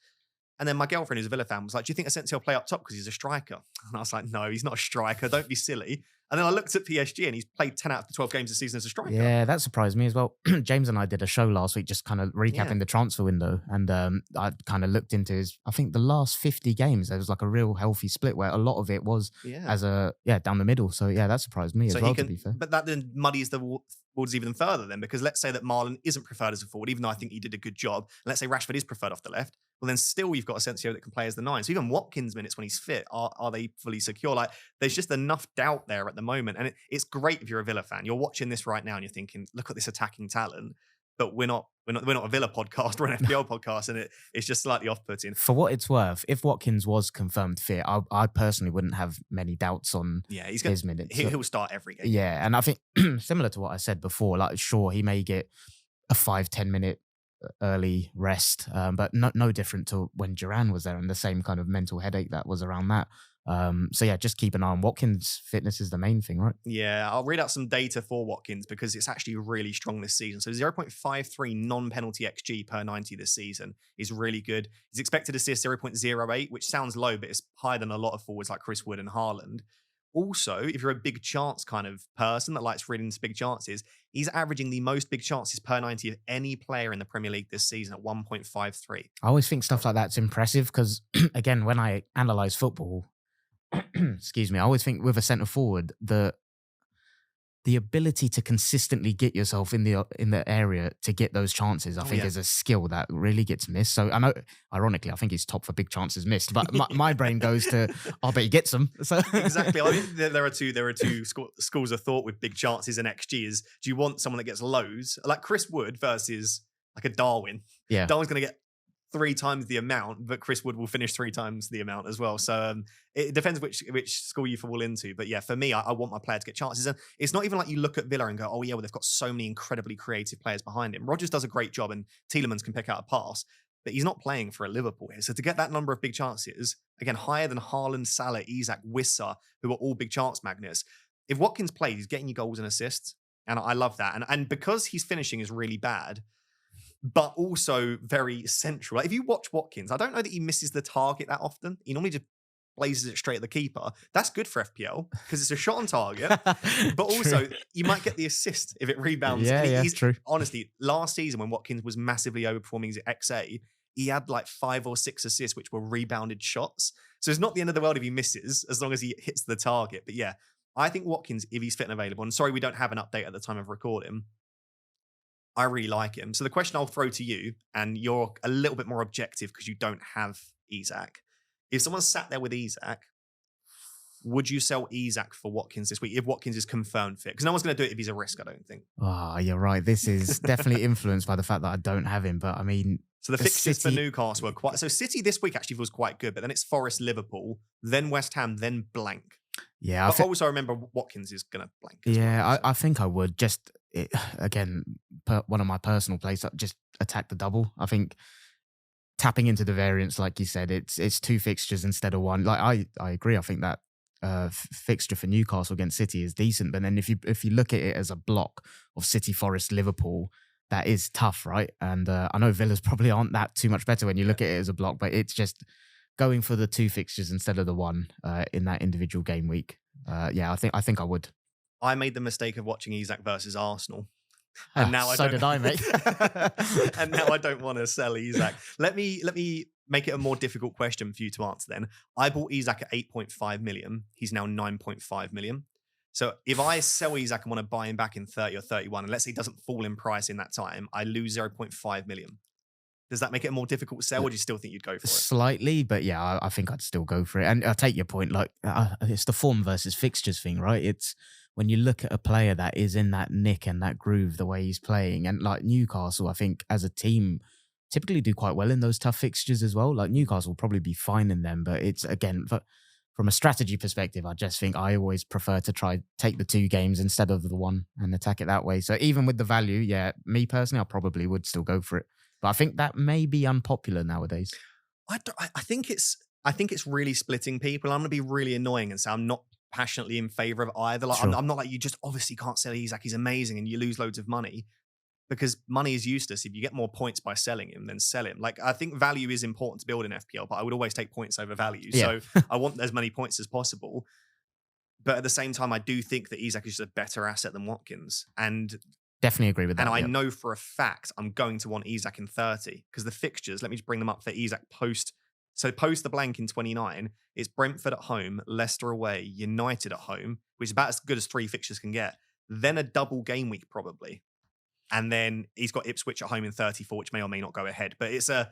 And then my girlfriend, who's a Villa fan, was like, do you think Asensio will play up top because he's a striker? And I was like, no, he's not a striker. Don't be silly. And then I looked at PSG and he's played 10 out of the 12 games this season as a striker. Yeah, that surprised me as well. James and I did a show last week just kind of recapping the transfer window. And I kind of looked into I think the last 50 games, there was like a real healthy split where a lot of it was down the middle. So yeah, that surprised me as well, to be fair. But that then muddies the waters even further then, because let's say that Marlon isn't preferred as a forward, even though I think he did a good job. And let's say Rashford is preferred off the left. Well, then still you've got Asensio that can play as the 9. So even Watkins' minutes when he's fit, are they fully secure? Like, there's just enough doubt there at the moment. And it's great if you're a Villa fan. You're watching this right now and you're thinking, look at this attacking talent. But we're not a Villa podcast, we're an FPL podcast, and it's just slightly off-putting. For what it's worth, if Watkins was confirmed fit, I personally wouldn't have many doubts on his minutes. He'll start every game. Yeah, and I think similar to what I said before, like sure, he may get a 5-10 minute early rest, but no different to when Duran was there and the same kind of mental headache that was around that. So yeah, just keep an eye on Watkins' fitness is the main thing, right? Yeah, I'll read out some data for Watkins because it's actually really strong this season. So 0.53 non-penalty XG per 90 this season is really good. His expected assist 0.08, which sounds low, but it's higher than a lot of forwards like Chris Wood and Haaland. Also, if you're a big chance kind of person that likes reading into big chances, he's averaging the most big chances per 90 of any player in the Premier League this season at 1.53. I always think stuff like that's impressive because, again, when I analyse football, excuse me, I always think with a centre forward, the ability to consistently get yourself in the area to get those chances, I think is a skill that really gets missed. So I know, ironically, I think he's top for big chances missed, but my brain goes to, I bet he gets them. So exactly. I think there are two schools of thought with big chances and XG. Is do you want someone that gets loads like Chris Wood versus like a Darwin? Yeah, Darwin's going to get 3 times the amount, but Chris Wood will finish 3 times the amount as well. So it depends which school you fall into. But yeah, for me, I want my player to get chances. And it's not even like you look at Villa and go, oh yeah, well, they've got so many incredibly creative players behind him. Rodgers does a great job and Tielemans can pick out a pass, but he's not playing for a Liverpool here. So to get that number of big chances, again, higher than Haaland, Salah, Isak, Wissa, who are all big chance magnets. If Watkins plays, he's getting you goals and assists. And I love that. And because his finishing is really bad, but also very central. Like if you watch Watkins, I don't know that he misses the target that often. He normally just blazes it straight at the keeper. That's good for FPL because it's a shot on target. But also, you might get the assist if it rebounds. Yeah, he's true. Honestly, last season when Watkins was massively overperforming his XA, he had like 5 or 6 assists, which were rebounded shots. So it's not the end of the world if he misses, as long as he hits the target. But yeah, I think Watkins, if he's fit and available, and sorry we don't have an update at the time of recording, I really like him. So the question I'll throw to you, and you're a little bit more objective because you don't have Isak. If someone sat there with Isak, would you sell Isak for Watkins this week if Watkins is confirmed fit? Because no one's going to do it if he's a risk, I don't think. Oh, you're right. This is definitely influenced by the fact that I don't have him. But I mean, so the fixtures for Newcastle were quite. So City this week actually feels quite good, but then it's Forest, Liverpool, then West Ham, then blank. Yeah, but also remember Watkins is going to blank. Yeah, I think I would just again one of my personal plays. Just attack the double. I think tapping into the variance, like you said, it's 2 fixtures instead of 1. Like I agree. I think that fixture for Newcastle against City is decent, but then if you look at it as a block of City, Forest, Liverpool, that is tough, right? And I know Villa's probably aren't that too much better when you look at it as a block, but it's just going for the 2 fixtures instead of the 1 in that individual game week. I think I would. I made the mistake of watching Isak versus Arsenal. And now so did I, mate. And now I don't want to sell Isak. Let me make it a more difficult question for you to answer then. I bought Isak at 8.5 million. He's now 9.5 million. So if I sell Isak and want to buy him back in 30 or 31, and let's say he doesn't fall in price in that time, I lose 0.5 million. Does that make it a more difficult sell, or do you still think you'd go for it? Slightly, but yeah, I think I'd still go for it. And I take your point. Like, it's the form versus fixtures thing, right? It's when you look at a player that is in that nick and that groove, the way he's playing, and like Newcastle, I think as a team typically do quite well in those tough fixtures as well. Like Newcastle will probably be fine in them, but it's again, from a strategy perspective, I just think I always prefer to try take the 2 games instead of the 1 and attack it that way. So even with the value, yeah, me personally, I probably would still go for it. But I think that may be unpopular nowadays. I think it's really splitting people. I'm going to be really annoying and say I'm not passionately in favor of either. Like, Sure. I'm not like, you just obviously can't sell Isak. He's amazing and you lose loads of money, because money is useless. If you get more points by selling him, then sell him. Like, I think value is important to build in FPL, but I would always take points over value. Yeah. So I want as many points as possible. But at the same time, I do think that Isak is just a better asset than Watkins. And definitely agree with that. And I know for a fact I'm going to want Isak in 30, because the fixtures, let me just bring them up for Isak post. So post the blank in 29, it's Brentford at home, Leicester away, United at home, which is about as good as 3 fixtures can get. Then a double game week probably. And then he's got Ipswich at home in 34, which may or may not go ahead. But it's a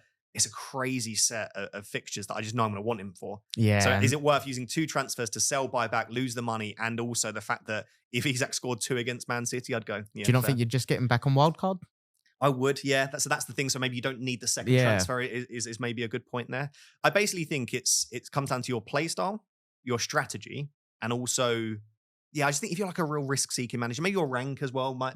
crazy set of fixtures that I just know I'm going to want him for. Yeah. So is it worth using 2 transfers to sell, buy back, lose the money, and also the fact that if Isak scored 2 against Man City, I'd go, yeah, do you not fair. think you'd just get him back on wildcard? I would, yeah. That's the thing. So maybe you don't need the second transfer is maybe a good point there. I basically think it comes down to your play style, your strategy, and also, yeah, I just think if you're like a real risk-seeking manager, maybe your rank as well might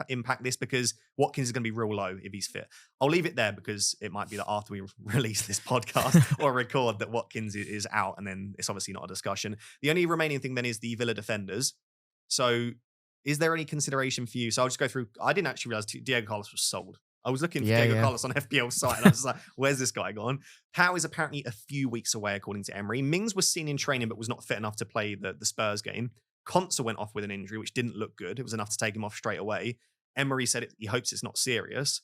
impact this, because Watkins is going to be real low if he's fit. I'll leave it there, because it might be that after we release this podcast or record that Watkins is out, and then it's obviously not a discussion. The only remaining thing then is the Villa defenders. So is there any consideration for you? So I'll just go through. I didn't actually realize Diego Carlos was sold. I was looking for Diego Carlos on FPL's site, and I was like, where's this guy gone? Howe is apparently a few weeks away, according to Emery. Mings was seen in training, but was not fit enough to play the Spurs game. Konsa went off with an injury, which didn't look good. It was enough to take him off straight away. Emery said he hopes it's not serious.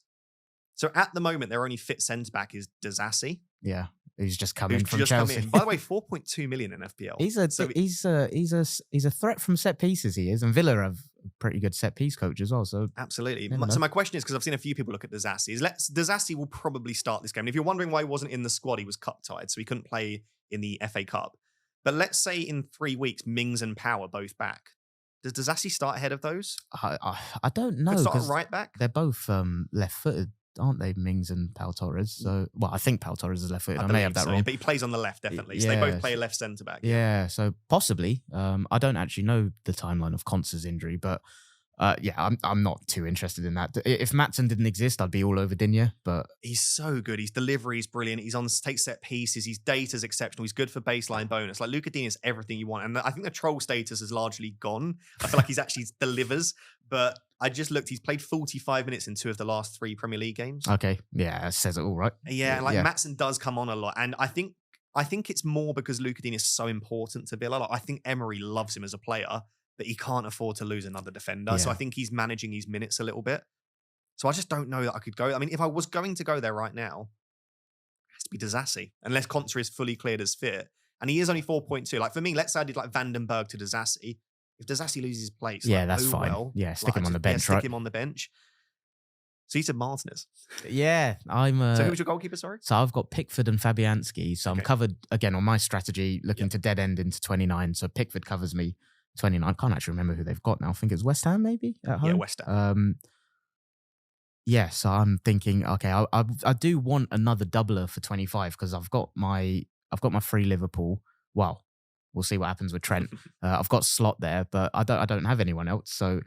So at the moment, their only fit centre-back is Disasi. Yeah, who's just come in from Chelsea. By the way, 4.2 million in FPL. He's a threat from set pieces, he is. And Villa have a pretty good set piece coach as well. So absolutely. So my question is, because I've seen a few people look at Disasi, Disasi will probably start this game. And if you're wondering why he wasn't in the squad, he was cup-tied, so he couldn't play in the FA Cup. But let's say in 3 weeks, Mings and Power both back. Does Disasi start ahead of those? I don't know. Could start right back? They're both left-footed, aren't they, Mings and Pau Torres? So, well, I think Pau Torres is left-footed. I may have that wrong. But he plays on the left, definitely. So they both play left centre-back. Yeah, so possibly. I don't actually know the timeline of Konsa's injury, but I'm not too interested in that. If Maatsen didn't exist, I'd be all over Digne, but he's so good. His delivery is brilliant. He's on takes set pieces. His data's exceptional. He's good for baseline bonus. Like, Luca Digne is everything you want. And I think the troll status is largely gone. I feel like he's actually delivers. But I just looked. He's played 45 minutes in 2 of the last 3 Premier League games. Okay, yeah, that says it all, right? Yeah, and Maatsen does come on a lot, and I think it's more because Luca Digne is so important to Villa. Like, I think Emery loves him as a player, but he can't afford to lose another defender. So I think he's managing his minutes a little bit. So I just don't know that I could go. I mean, if I was going to go there right now, it has to be Disasi, unless Konsa is fully cleared as fit. And he is only 4.2. Like, for me, let's say I did like Vandenberg to Disasi. If Disasi loses his place, that's fine. Well, stick him on the bench, stick him on the bench. So you said Martinez. Yeah, I'm. So who was your goalkeeper, sorry? So I've got Pickford and Fabianski. So I'm covered, again, on my strategy, looking to dead end into 29. So Pickford covers me 29. I can't actually remember who they've got now. I think it's West Ham, maybe, at home. Yeah, West Ham. So I'm thinking, okay, I do want another doubler for 25, because I've got my free Liverpool. Well, we'll see what happens with Trent. I've got Slot there, but I don't have anyone else. So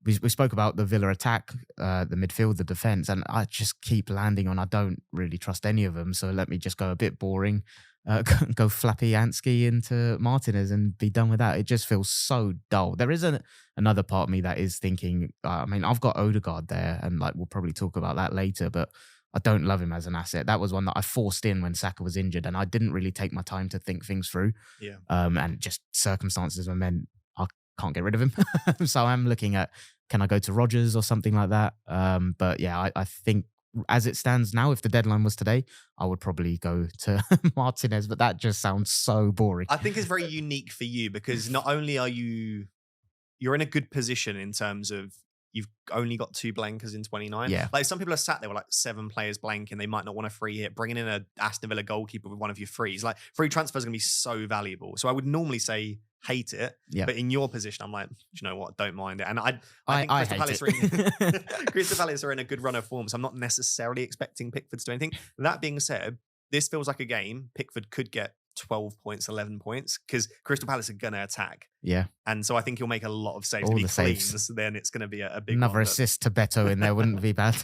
we spoke about the Villa attack, the midfield, the defence, and I just keep landing on I don't really trust any of them. So let me just go a bit boring, go Flappy-Ansky into Martinez and be done with that. It just feels so dull. There is another part of me that is thinking, I mean, I've got Odegaard there, and like we'll probably talk about that later, but I don't love him as an asset. That was one that I forced in when Saka was injured, and I didn't really take my time to think things through. Yeah. And just circumstances have meant I can't get rid of him. So I'm looking at, can I go to Rodgers or something like that? But yeah, I think as it stands now, if the deadline was today, I would probably go to Martinez, but that just sounds so boring. I think it's very unique for you because not only are you're in a good position in terms of you've only got 2 blankers in 29. Yeah. Like some people are sat there with like 7 players blanking. They might not want a free hit. Bringing in a Aston Villa goalkeeper with one of your frees, like free transfer is going to be so valuable. So I would normally say hate it, but in your position, I'm like, do you know what? Don't mind it. And I think Crystal Palace are in a good run of form, so I'm not necessarily expecting Pickford to do anything. That being said, this feels like a game Pickford could get 12 points, 11 points, because Crystal Palace are going to attack. Yeah. And so I think he'll make a lot of saves. All to be the saves. clean, so then it's going to be a big Another one, assist to Beto in there wouldn't be bad.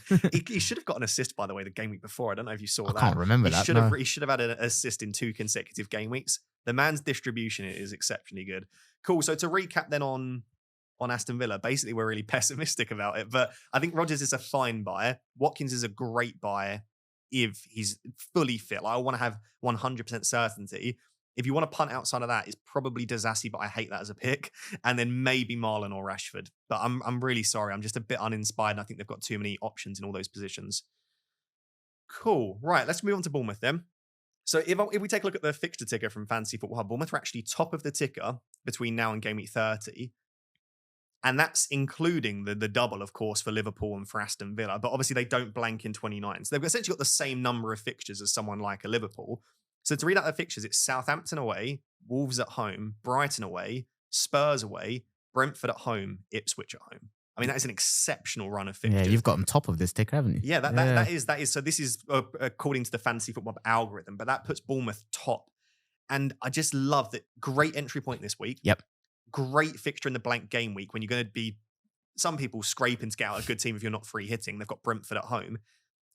he should have got an assist, by the way, the game week before. I don't know if you saw that. I can't remember that. He should have had an assist in 2 consecutive game weeks. The man's distribution is exceptionally good. Cool. So to recap then on Aston Villa, basically we're really pessimistic about it, but I think Rodgers is a fine buy. Watkins is a great buy if he's fully fit. Like, I want to have 100% certainty. If you want to punt outside of that, it's probably Disasi, but I hate that as a pick. And then maybe Marlon or Rashford. But I'm really sorry. I'm just a bit uninspired, and I think they've got too many options in all those positions. Cool. Right, let's move on to Bournemouth then. So if we take a look at the fixture ticker from Fantasy Football Hub, Bournemouth are actually top of the ticker between now and game week 30. And that's including the double, of course, for Liverpool and for Aston Villa. But obviously they don't blank in 29. So they've essentially got the same number of fixtures as someone like a Liverpool. So to read out the fixtures, it's Southampton away, Wolves at home, Brighton away, Spurs away, Brentford at home, Ipswich at home. I mean, that is an exceptional run of fixtures. Yeah, you've got them top of this ticker, haven't you? Yeah, that is. So this is according to the Fantasy Football algorithm, but that puts Bournemouth top. And I just love that. Great entry point this week. Yep. Great fixture in the blank game week when you're going to be, some people scraping to get out a good team if you're not free hitting. They've got Brentford at home.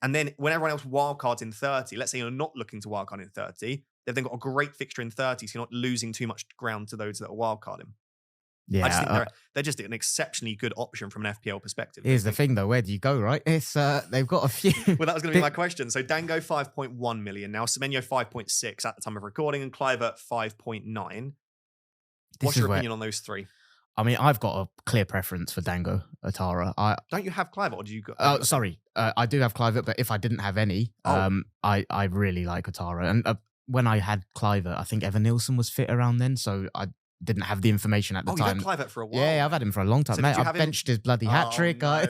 And then when everyone else wildcards in 30, let's say you're not looking to wildcard in 30, they've then got a great fixture in 30, so you're not losing too much ground to those that are wildcarding. Yeah, I just think they're just an exceptionally good option from an FPL perspective. Here's the thing, though. Where do you go, right? It's they've got a few. Well, that was going to be my question. So Dango 5.1 million now, Semenyo 5.6 at the time of recording, and Cliver 5.9. What's your opinion on those three? I mean, I've got a clear preference for Dango Atara. Don't you have Cliver, or do you got? Oh, sorry, I do have Cliver, but if I didn't have any, I really like Atara. And when I had Cliver, I think Evan Nilsson was fit around then, so I didn't have the information at the time. You've had Cliver for a while. Yeah, I've had him for a long time. So mate, I benched his bloody hat trick. No.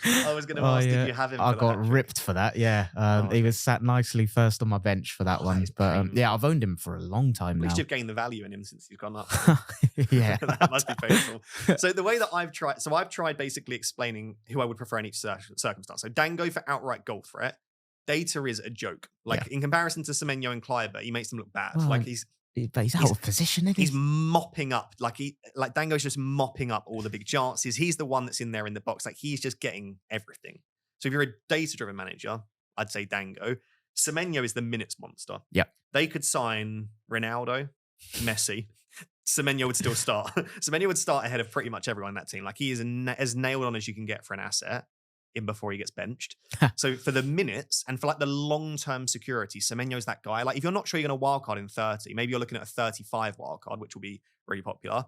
I was going to ask, did you have him for I got ripped for that, yeah. He was sat nicely first on my bench for that one. But yeah, I've owned him for a long time now. At least you've gained the value in him since he's gone up. Yeah. That must be painful. So the way that I've tried basically explaining who I would prefer in each circumstance. So Dango for outright goal threat. Data is a joke. Like in comparison to Semenyo and Cliver, he makes them look bad. Well, like he's out of position, isn't he? He's mopping up, like Dango's just mopping up all the big chances. He's the one that's in there in the box. Like he's just getting everything. So if you're a data-driven manager, I'd say Dango. Semenyo is the minutes monster. Yeah. They could sign Ronaldo, Messi. Semenyo would still start. Semenyo would start ahead of pretty much everyone in that team. Like he is as nailed on as you can get for an asset in before he gets benched. So for the minutes and for like the long-term security, Semenyo's that guy. Like if you're not sure you're going to wildcard in 30, maybe you're looking at a 35 wildcard, which will be really popular.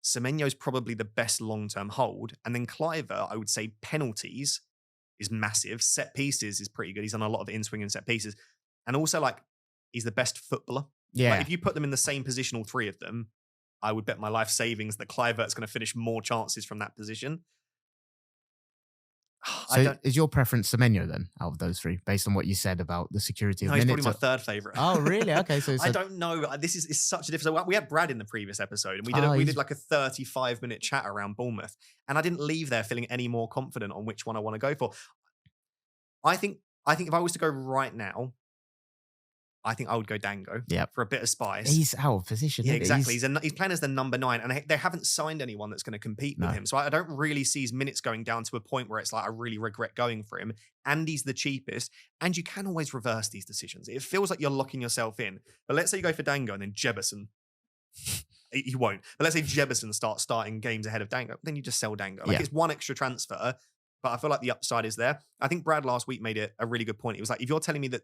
Semenyo's probably the best long-term hold. And then Cliver, I would say penalties is massive. Set pieces is pretty good. He's done a lot of in-swing and set pieces. And also like he's the best footballer. Yeah. Like if you put them in the same position, all three of them, I would bet my life savings that Clivert's going to finish more chances from that position. So is your preference Semenyo then, out of those three, based on what you said about the security of minutes? No, he's probably my third favourite. Oh, really? Okay, so I don't know. This is such a difference. We had Brad in the previous episode, and we did like a 35-minute chat around Bournemouth, and I didn't leave there feeling any more confident on which one I want to go for. I think if I was to go right now, I think I would go Dango Yep. for a bit of spice. He's out of position. Yeah, isn't he? exactly. He's playing as the number 9, and they haven't signed anyone that's going to compete with No. him. So I don't really see his minutes going down to a point where it's like I really regret going for him. And he's the cheapest, and you can always reverse these decisions. It feels like you're locking yourself in. But let's say you go for Dango and then Jebison. You won't. But let's say Jebison starting games ahead of Dango, then you just sell Dango. Like it's one extra transfer, but I feel like the upside is there. I think Brad last week made it a really good point. It was like, if you're telling me that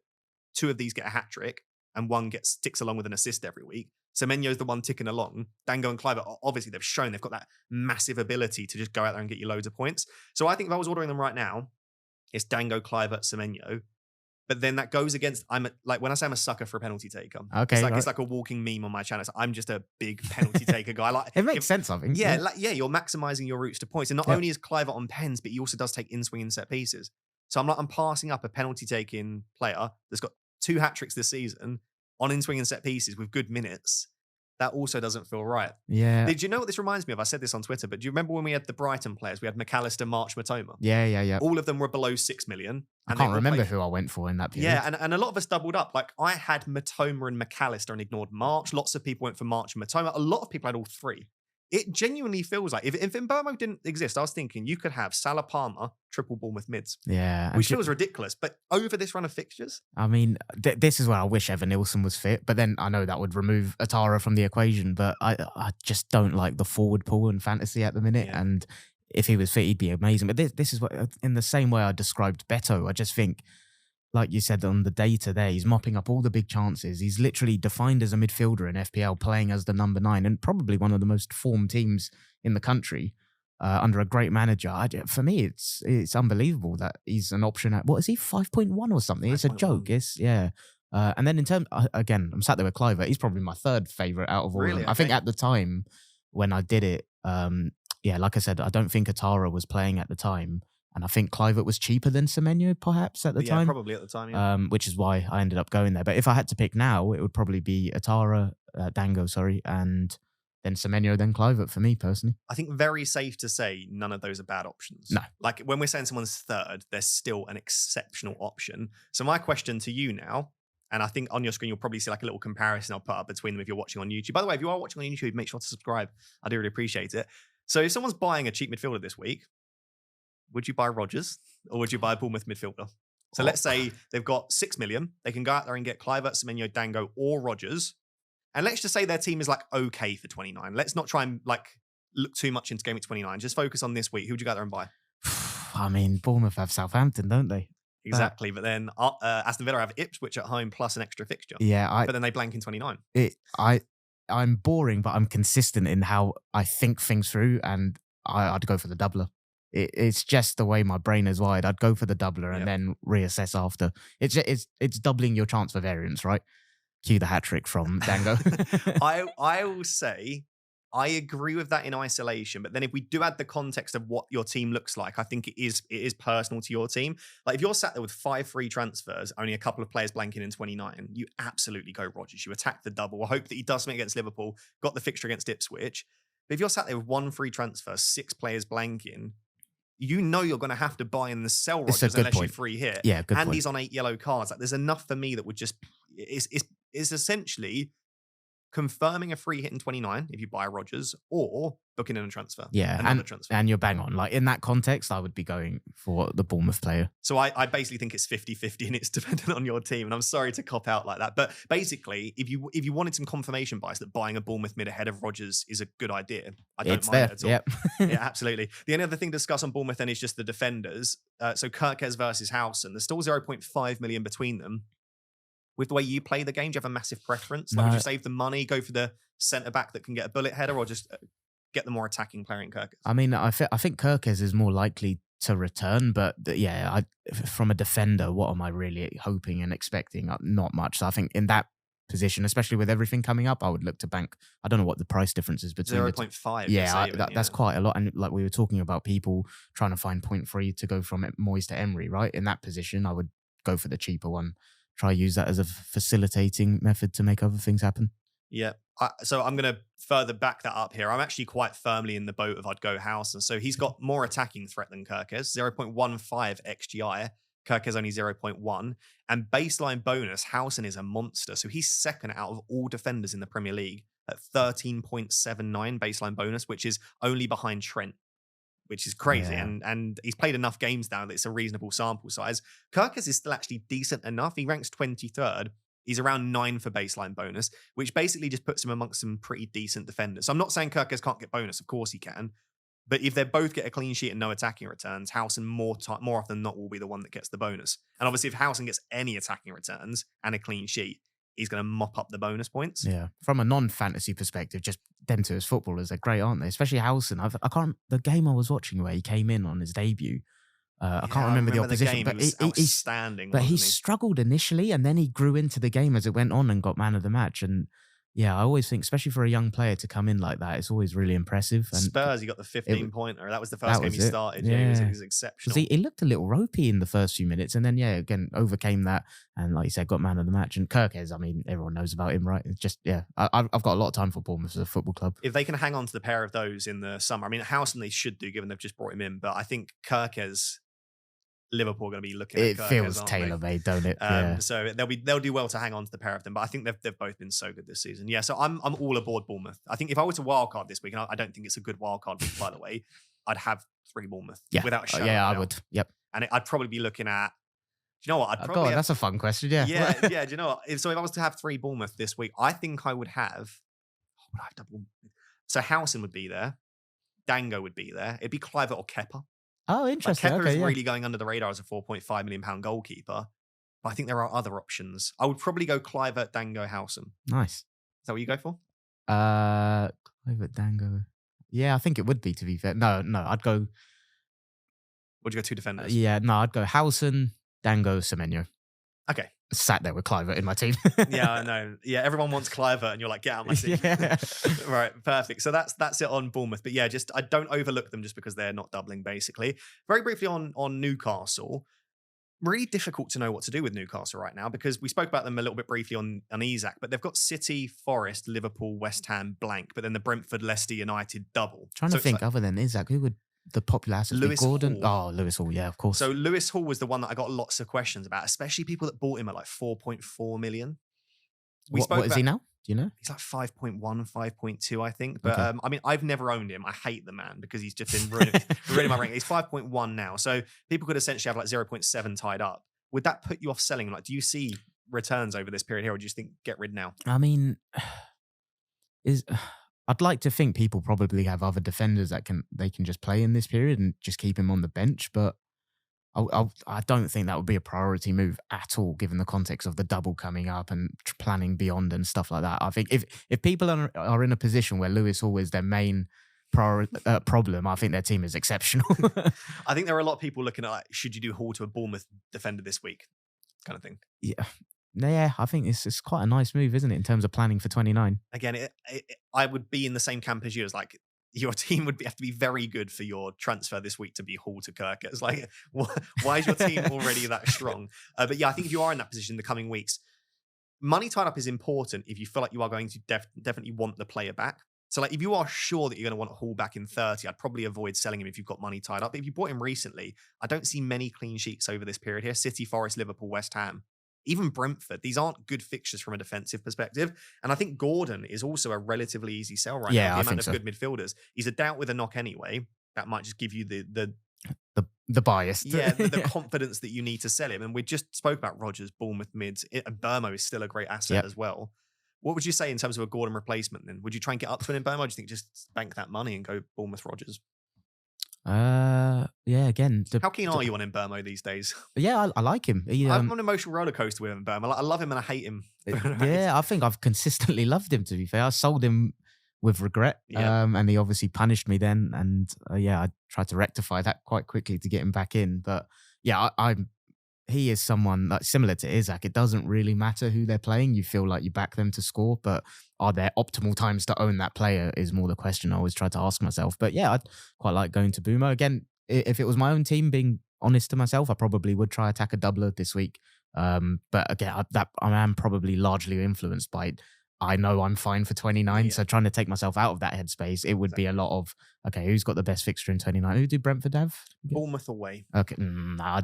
2 of these get a hat trick and one ticks along with an assist every week, Semenyo's the one ticking along. Dango and Clive, obviously they've shown they've got that massive ability to just go out there and get you loads of points. So I think if I was ordering them right now, it's Dango, Clive, Semenyo. But then that goes against, when I say I'm a sucker for a penalty taker. Okay, it's like a walking meme on my channel. So I'm just a big penalty taker guy. Like it makes sense, I think. Yeah, you're maximizing your routes to points. And not only is Clive on pens, but he also does take in-swinging set pieces. So I'm passing up a penalty taking player that's got 2 hat tricks this season on in-swinging set pieces with good minutes. That also doesn't feel right. Yeah. Did you know what this reminds me of? I said this on Twitter, but do you remember when we had the Brighton players? We had McAllister, March, Matoma. Yeah. All of them were below 6 million. I can't remember who I went for in that period. Yeah, and a lot of us doubled up. Like I had Matoma and McAllister and ignored March. Lots of people went for March and Matoma. A lot of people had all 3. It genuinely feels like if Mbeumo didn't exist, I was thinking you could have Salah, Palmer, triple Bournemouth mids. Yeah. Which feels ridiculous. But over this run of fixtures. I mean, this is where I wish Evan Nilsson was fit. But then I know that would remove Atara from the equation. But I just don't like the forward pull in fantasy at the minute. Yeah. And if he was fit, he'd be amazing. But this is what, in the same way I described Beto, I just think, like you said on the data there, he's mopping up all the big chances. He's literally defined as a midfielder in FPL, playing as the number 9 and probably one of the most formed teams in the country under a great manager. For me, it's unbelievable that he's an option at, what is he, 5.1 or something? 5. It's a joke. And then in terms, again, I'm sat there with Clive. He's probably my 3rd favourite out of all of them. Okay. I think at the time when I did it, like I said, I don't think Atara was playing at the time. And I think Clivert was cheaper than Semenyo, perhaps, at the time. Yeah, probably at the time, yeah. Which is why I ended up going there. But if I had to pick now, it would probably be Atara, Dango, and then Semenyo, then Clivert for me, personally. I think very safe to say none of those are bad options. No. Like, when we're saying someone's 3rd, they're still an exceptional option. So my question to you now, and I think on your screen, you'll probably see like a little comparison I'll put up between them if you're watching on YouTube. By the way, if you are watching on YouTube, make sure to subscribe. I do really appreciate it. So if someone's buying a cheap midfielder this week, would you buy Rodgers or would you buy a Bournemouth midfielder? So let's say they've got 6 million. They can go out there and get Clivert, Semenyo, Dango, or Rodgers. And let's just say their team is like okay for 29. Let's not try and like look too much into GAMEWEEK 29. Just focus on this week. Who would you go out there and buy? I mean, Bournemouth have Southampton, don't they? Exactly. But then Aston Villa have Ipswich at home plus an extra fixture. Yeah. But then they blank in 29. I'm boring, but I'm consistent in how I think things through, and I'd go for the doubler. It's just the way my brain is wired. I'd go for the doubler and then reassess after. It's doubling your chance for variance, right? Cue the hat trick from Dango. I will say I agree with that in isolation, but then if we do add the context of what your team looks like, I think it is personal to your team. Like if you're sat there with 5 free transfers, only a couple of players blanking in 29, you absolutely go Rodgers. You attack the double. I hope that he does something against Liverpool, got the fixture against Ipswich. But if you're sat there with 1 free transfer, 6 players blanking, you know you're going to have to buy and sell Rodgers unless you free hit. Yeah, good and point. He's on 8 yellow cards. Like there's enough for me that would just is essentially confirming a free hit in 29 if you buy Rodgers or booking in a transfer. Yeah, and you're bang on. Like in that context, I would be going for the Bournemouth player. So I basically think it's 50-50 and it's dependent on your team. And I'm sorry to cop out like that. But basically, if you wanted some confirmation bias that buying a Bournemouth mid ahead of Rodgers is a good idea, I don't mind it at all. Yep. Yeah, absolutely. The only other thing to discuss on Bournemouth then is just the defenders. So Kirkes versus Howson. There's still 0.5 million between them. With the way you play the game, do you have a massive preference? Like, would you save the money, go for the centre-back that can get a bullet header, or just get the more attacking player in Kirkes? I mean, I think Kirkes is more likely to return, but from a defender, what am I really hoping and expecting? Not much. So I think in that position, especially with everything coming up, I would look to bank. I don't know what the price difference is between 0.5. Yeah, that's quite a lot. And like we were talking about people trying to find 0.3 to go from Moyes to Emery, right? In that position, I would go for the cheaper one. Try use that as a facilitating method to make other things happen. Yeah. So I'm going to further back that up here. I'm actually quite firmly in the boat of I'd go Howson. So he's got more attacking threat than Kirkes, 0.15 XGI. Kirk is only 0.1. And baseline bonus, Howson is a monster. So he's second out of all defenders in the Premier League at 13.79 baseline bonus, which is only behind Trent, which is crazy. Yeah. And he's played enough games now that it's a reasonable sample size. Kirkus is still actually decent enough. He ranks 23rd. He's around 9 for baseline bonus, which basically just puts him amongst some pretty decent defenders. So I'm not saying Kirkus can't get bonus. Of course he can. But if they both get a clean sheet and no attacking returns, Howson more often than not will be the one that gets the bonus. And obviously, if Howson gets any attacking returns and a clean sheet, he's going to mop up the bonus points. Yeah. From a non-fantasy perspective, just them two as footballers, they're great, aren't they? Especially Howson. I can't. The game I was watching where he came in on his debut, I can't remember the opposition, but he was outstanding. But he struggled initially, and then he grew into the game as it went on and got man of the match. And yeah, I always think, especially for a young player to come in like that, it's always really impressive. And Spurs, he got the 15-pointer. That was the first game he started. Yeah, he was exceptional. He looked a little ropey in the first few minutes, and then again overcame that, and like you said, got man of the match. And Kirkes, I mean, everyone knows about him, right? It's just I've got a lot of time for Bournemouth as a football club. If they can hang on to the pair of those in the summer, I mean, Howson they should do, given they've just brought him in. But I think Kirkes, Liverpool are going to be looking at it. Kirkes, Feels tailor-made, don't it? So they'll do well to hang on to the pair of them. But I think they've both been so good this season. Yeah, so I'm all aboard Bournemouth. I think if I were to wildcard this week, and I don't think it's a good wildcard week, by the way, I'd have 3 Bournemouth without a shadow. I would. Yep. And I'd probably be looking at. Do you know what? I'd probably. That's a fun question. Yeah. Yeah. Do you know what? So if I was to have 3 Bournemouth this week, I think I would have. Would I have double? So Howson would be there. Dango would be there. It'd be Kluivert or Kepa. Oh, interesting. Like Kepa is really going under the radar as a £4.5 million goalkeeper. But I think there are other options. I would probably go Kluivert, Dango, Howson. Nice. Is that what you go for? Kluivert, Dango. Yeah, I think it would be, to be fair. No, I'd go. Would you go 2 defenders? I'd go Howson, Dango, Semenyo. Okay. Sat there with Kluivert in my team. Yeah, I know. Yeah, everyone wants Kluivert, and you're like, get out of my team. Yeah. Right, perfect. So that's it on Bournemouth. But yeah, just I don't overlook them just because they're not doubling, basically. Very briefly on Newcastle. Really difficult to know what to do with Newcastle right now because we spoke about them a little bit briefly on Isaac, but they've got City, Forest, Liverpool, West Ham blank, but then the Brentford, Leicester United double. Trying to think other than Isaac, who would the popular asset be? Gordon? Hall. Oh, Lewis Hall, yeah, of course. So Lewis Hall was the one that I got lots of questions about, especially people that bought him at like 4.4 million. What is he now? Do you know? He's like 5.1, 5.2, I think. But okay. I mean, I've never owned him. I hate the man because he's just been ruining my rank. He's 5.1 now. So people could essentially have like 0.7 tied up. Would that put you off selling? Like, do you see returns over this period here, or do you think get rid now? I mean, I'd like to think people probably have other defenders that they can just play in this period and just keep him on the bench, but I don't think that would be a priority move at all, given the context of the double coming up and planning beyond and stuff like that. I think if people are in a position where Lewis Hall is their main problem, I think their team is exceptional. I think there are a lot of people looking at like, should you do Hall to a Bournemouth defender this week, kind of thing. Yeah, I think it's quite a nice move, isn't it, in terms of planning for 29? Again, I would be in the same camp as you. As like your team would have to be very good for your transfer this week to be Hall to Kirk. It's like, why is your team already that strong? But yeah, I think if you are in that position in the coming weeks, money tied up is important if you feel like you are going to definitely want the player back. So like if you are sure that you're going to want Hall back in 30, I'd probably avoid selling him if you've got money tied up. But if you bought him recently, I don't see many clean sheets over this period here. City, Forest, Liverpool, West Ham. Even Brentford, these aren't good fixtures from a defensive perspective. And I think Gordon is also a relatively easy sell right now. The amount of good midfielders. He's a doubt with a knock anyway. That might just give you the bias. Yeah, the confidence that you need to sell him. And we just spoke about Rodgers, Bournemouth mids, and Burmo is still a great asset as well. What would you say in terms of a Gordon replacement then? Would you try and get up to an Burmo? Or do you think just bank that money and go Bournemouth Rodgers? Yeah, again. How keen are you on Mbeumo these days? Yeah, I like him. I'm on an emotional roller coaster with Mbeumo. I love him and I hate him. Yeah, I think I've consistently loved him, to be fair. I sold him with regret, and he obviously punished me then. And I tried to rectify that quite quickly to get him back in. But yeah, he is someone that's similar to Isaac. It doesn't really matter who they're playing. You feel like you back them to score, but are there optimal times to own that player is more the question I always try to ask myself. But yeah, I'd quite like going to Boomer. Again, if it was my own team, being honest to myself, I probably would try attack a doubler this week. But again, I am probably largely influenced by I know I'm fine for 29. Yeah. So trying to take myself out of that headspace, it would be a lot of, okay, who's got the best fixture in 29? Who do Brentford have? Bournemouth away. Okay, I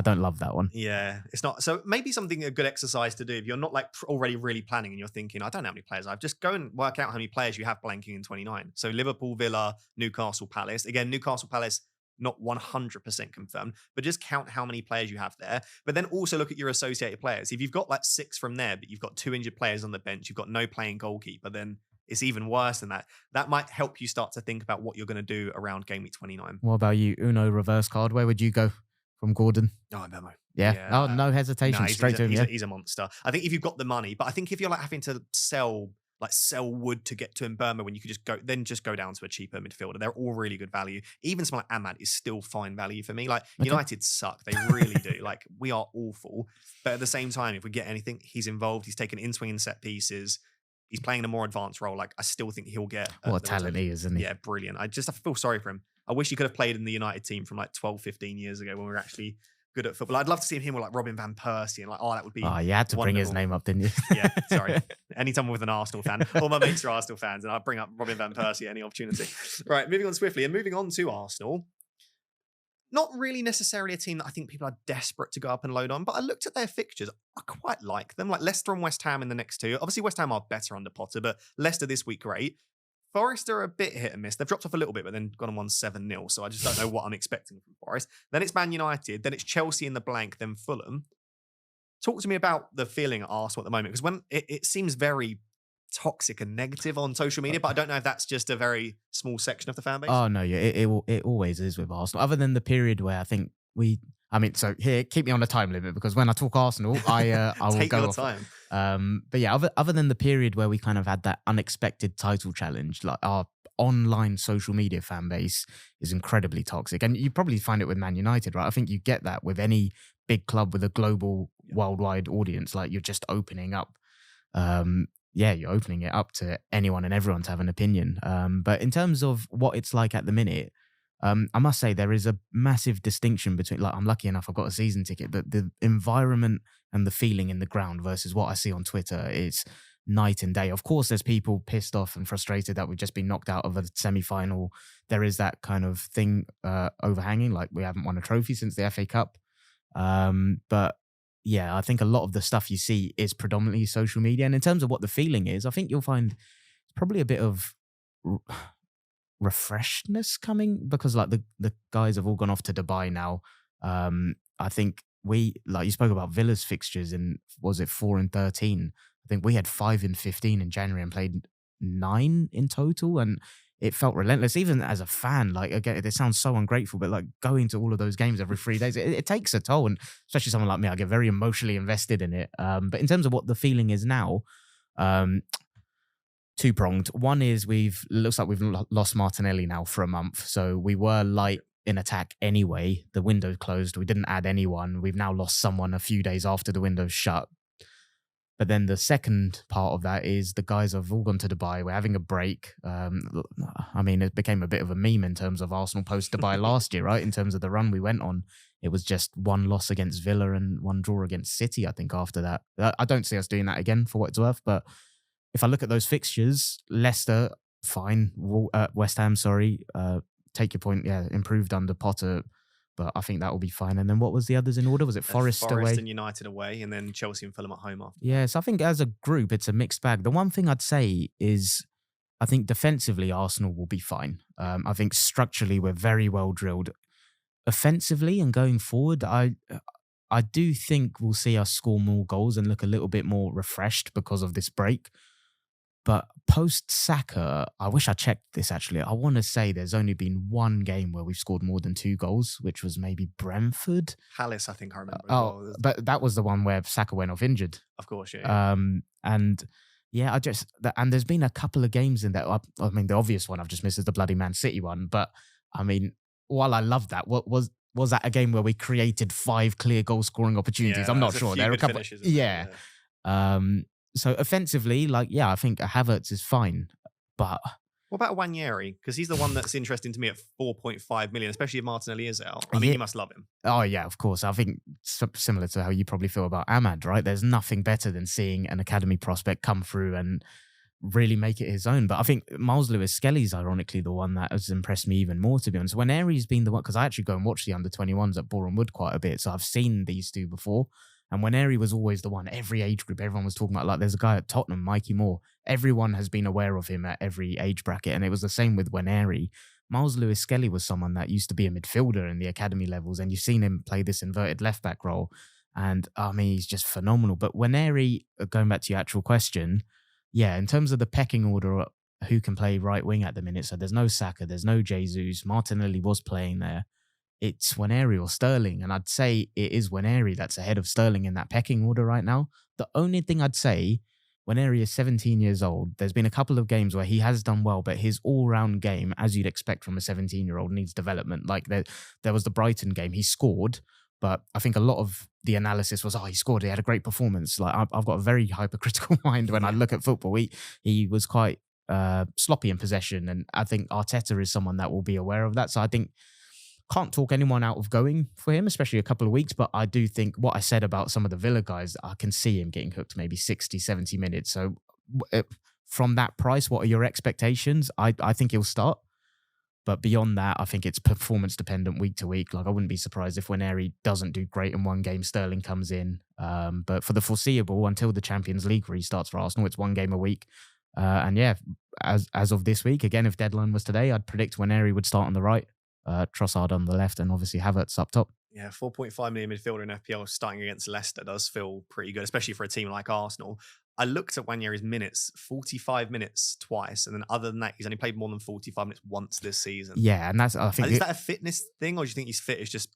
don't love that one. Yeah, it's not. So maybe a good exercise to do if you're not like already really planning and you're thinking, I don't know how many players I have. Just go and work out how many players you have blanking in 29. So Liverpool, Villa, Newcastle, Palace. Again, Newcastle, Palace, not 100% confirmed, but just count how many players you have there. But then also look at your associated players. If you've got like 6 from there, but you've got 2 injured players on the bench, you've got no playing goalkeeper, then it's even worse than that. That might help you start to think about what you're going to do around game week 29. What about you? Uno reverse card. Where would you go from Gordon? Oh, Memo. Yeah. Oh, no hesitation. Straight to him. He's a monster. I think if you've got the money, but I think if you're like having to sell wood to get to Mbeumo when you could just go down to a cheaper midfielder. They're all really good value. Even someone like Ahmad is still fine value for me. Like United suck. They really do. Like we are awful. But at the same time, if we get anything, he's involved. He's taken in-swinging set pieces. He's playing in a more advanced role. Like I still think he'll get. What a talent he is, isn't he? Yeah, brilliant. I feel sorry for him. I wish he could have played in the United team from like 12, 15 years ago when we were actually good at football. I'd love to see him with like Robin van Persie and like, that would be. Oh, you had to bring his name up, didn't you? Yeah, sorry. Anytime with an Arsenal fan, all my mates are Arsenal fans, and I'll bring up Robin van Persie at any opportunity. Right, moving on swiftly and moving on to Arsenal. Not really necessarily a team that I think people are desperate to go up and load on, but I looked at their fixtures. I quite like them. Like Leicester and West Ham in the next 2. Obviously, West Ham are better under Potter, but Leicester this week, great. Forest are a bit hit and miss. They've dropped off a little bit, but then gone and won 7-0. So I just don't know what I'm expecting from Forest. Then it's Man United. Then it's Chelsea in the blank. Then Fulham. Talk to me about the feeling at Arsenal at the moment, because when it seems very toxic and negative on social media, but I don't know if that's just a very small section of the fan base. Oh no, yeah, it always is with Arsenal. Other than the period where I think so here, keep me on a time limit because when I talk Arsenal, I will Take go your off. time. But yeah, other than the period where we kind of had that unexpected title challenge, like our online social media fan base is incredibly toxic, and you probably find it with Man United, right? I think you get that with any big club with a global, worldwide audience. Like you're just opening up. You're opening it up to anyone and everyone to have an opinion. But in terms of what it's like at the minute, I must say there is a massive distinction between, like, I'm lucky enough I've got a season ticket, but the environment and the feeling in the ground versus what I see on Twitter is night and day. Of course, there's people pissed off and frustrated that we've just been knocked out of a semi-final. There is that kind of thing overhanging, like we haven't won a trophy since the FA Cup. But yeah, I think a lot of the stuff you see is predominantly social media. And in terms of what the feeling is, I think you'll find it's probably a bit of refreshedness coming because like the guys have all gone off to Dubai now. I think you spoke about Villa's fixtures in, was it 4 and 13? I think we had 5 and 15 in January and played 9 in total. And it felt relentless, even as a fan. Like, again, it sounds so ungrateful, but like going to all of those games every 3 days, it takes a toll. And especially someone like me, I get very emotionally invested in it. But in terms of what the feeling is now, two-pronged. One is looks like we've lost Martinelli now for a month. So we were light in attack anyway. The window closed. We didn't add anyone. We've now lost someone a few days after the window shut. But then the second part of that is the guys have all gone to Dubai. We're having a break. It became a bit of a meme in terms of Arsenal post-Dubai last year, right? In terms of the run we went on. It was just 1 loss against Villa and 1 draw against City, I think, after that. I don't see us doing that again for what it's worth. But if I look at those fixtures, Leicester, fine. West Ham, take your point. Yeah, improved under Potter. But I think that will be fine. And then what was the others in order? Was it Forest away? and United away, and then Chelsea and Fulham at home after. Yeah, so I think as a group, it's a mixed bag. The one thing I'd say is I think defensively, Arsenal will be fine. I think structurally, we're very well drilled. Offensively and going forward, I do think we'll see us score more goals and look a little bit more refreshed because of this break. But post Saka, I wish I checked this actually. I want to say there's only been 1 game where we've scored more than 2 goals, which was maybe Brentford. Palace, I think I remember. But that was the one where Saka went off injured. Of course, yeah. And there's been a couple of games in that. I mean, the obvious one I've just missed is the bloody Man City one. But I mean, while I love that, what was that a game where we created 5 clear goal scoring opportunities? I'm not sure. There are a couple. Yeah. So offensively, I think Havertz is fine, but What about Wanyeri? Because he's the one that's interesting to me at 4.5 million, especially if Martinelli is out. I mean, you must love him. Oh, yeah, of course. I think similar to how you probably feel about Ahmad, right? There's nothing better than seeing an academy prospect come through and really make it his own. But I think Miles Lewis-Skelly's ironically the one that has impressed me even more, to be honest. Wanyeri's been the one, because I actually go and watch the under-21s at Boreham Wood quite a bit, so I've seen these two before. And Wanyeri was always the one, every age group, everyone was talking about, like, there's a guy at Tottenham, Mikey Moore. Everyone has been aware of him at every age bracket, and it was the same with Wanyeri. Miles Lewis-Skelly was someone that used to be a midfielder in the academy levels, and you've seen him play this inverted left-back role, and, I mean, he's just phenomenal. But Wanyeri, going back to your actual question, yeah, in terms of the pecking order, who can play right wing at the minute, so there's no Saka, there's no Jesus, Martinelli was playing there. It's Wanyeri or Sterling, and I'd say it is Wanyeri that's ahead of Sterling in that pecking order right now. The only thing I'd say, Wanyeri is 17 years old. There's been a couple of games where he has done well, but his all-round game, as you'd expect from a 17-year-old, needs development. Like there was the Brighton game, he scored, but I think a lot of the analysis was, he scored, he had a great performance. Like I've got a very hypercritical mind when I look at football. He was quite sloppy in possession, and I think Arteta is someone that will be aware of that. So I think can't talk anyone out of going for him, especially a couple of weeks. But I do think what I said about some of the Villa guys, I can see him getting hooked maybe 60, 70 minutes. So from that price, what are your expectations? I think he'll start. But beyond that, I think it's performance dependent week to week. Like I wouldn't be surprised if Wanyeri doesn't do great in one game, Sterling comes in. But for the foreseeable, until the Champions League restarts for Arsenal, it's one game a week. And yeah, as of this week, again, if deadline was today, I'd predict Wanyeri would start on the right, Trossard on the left, and obviously Havertz up top. Yeah, 4.5 million midfielder in FPL starting against Leicester does feel pretty good, especially for a team like Arsenal. I looked at Wanyeri's minutes, 45 minutes twice, and then other than that, he's only played more than 45 minutes once this season. Yeah, and that's, I think... Is that a fitness thing, or do you think he's fit? It's just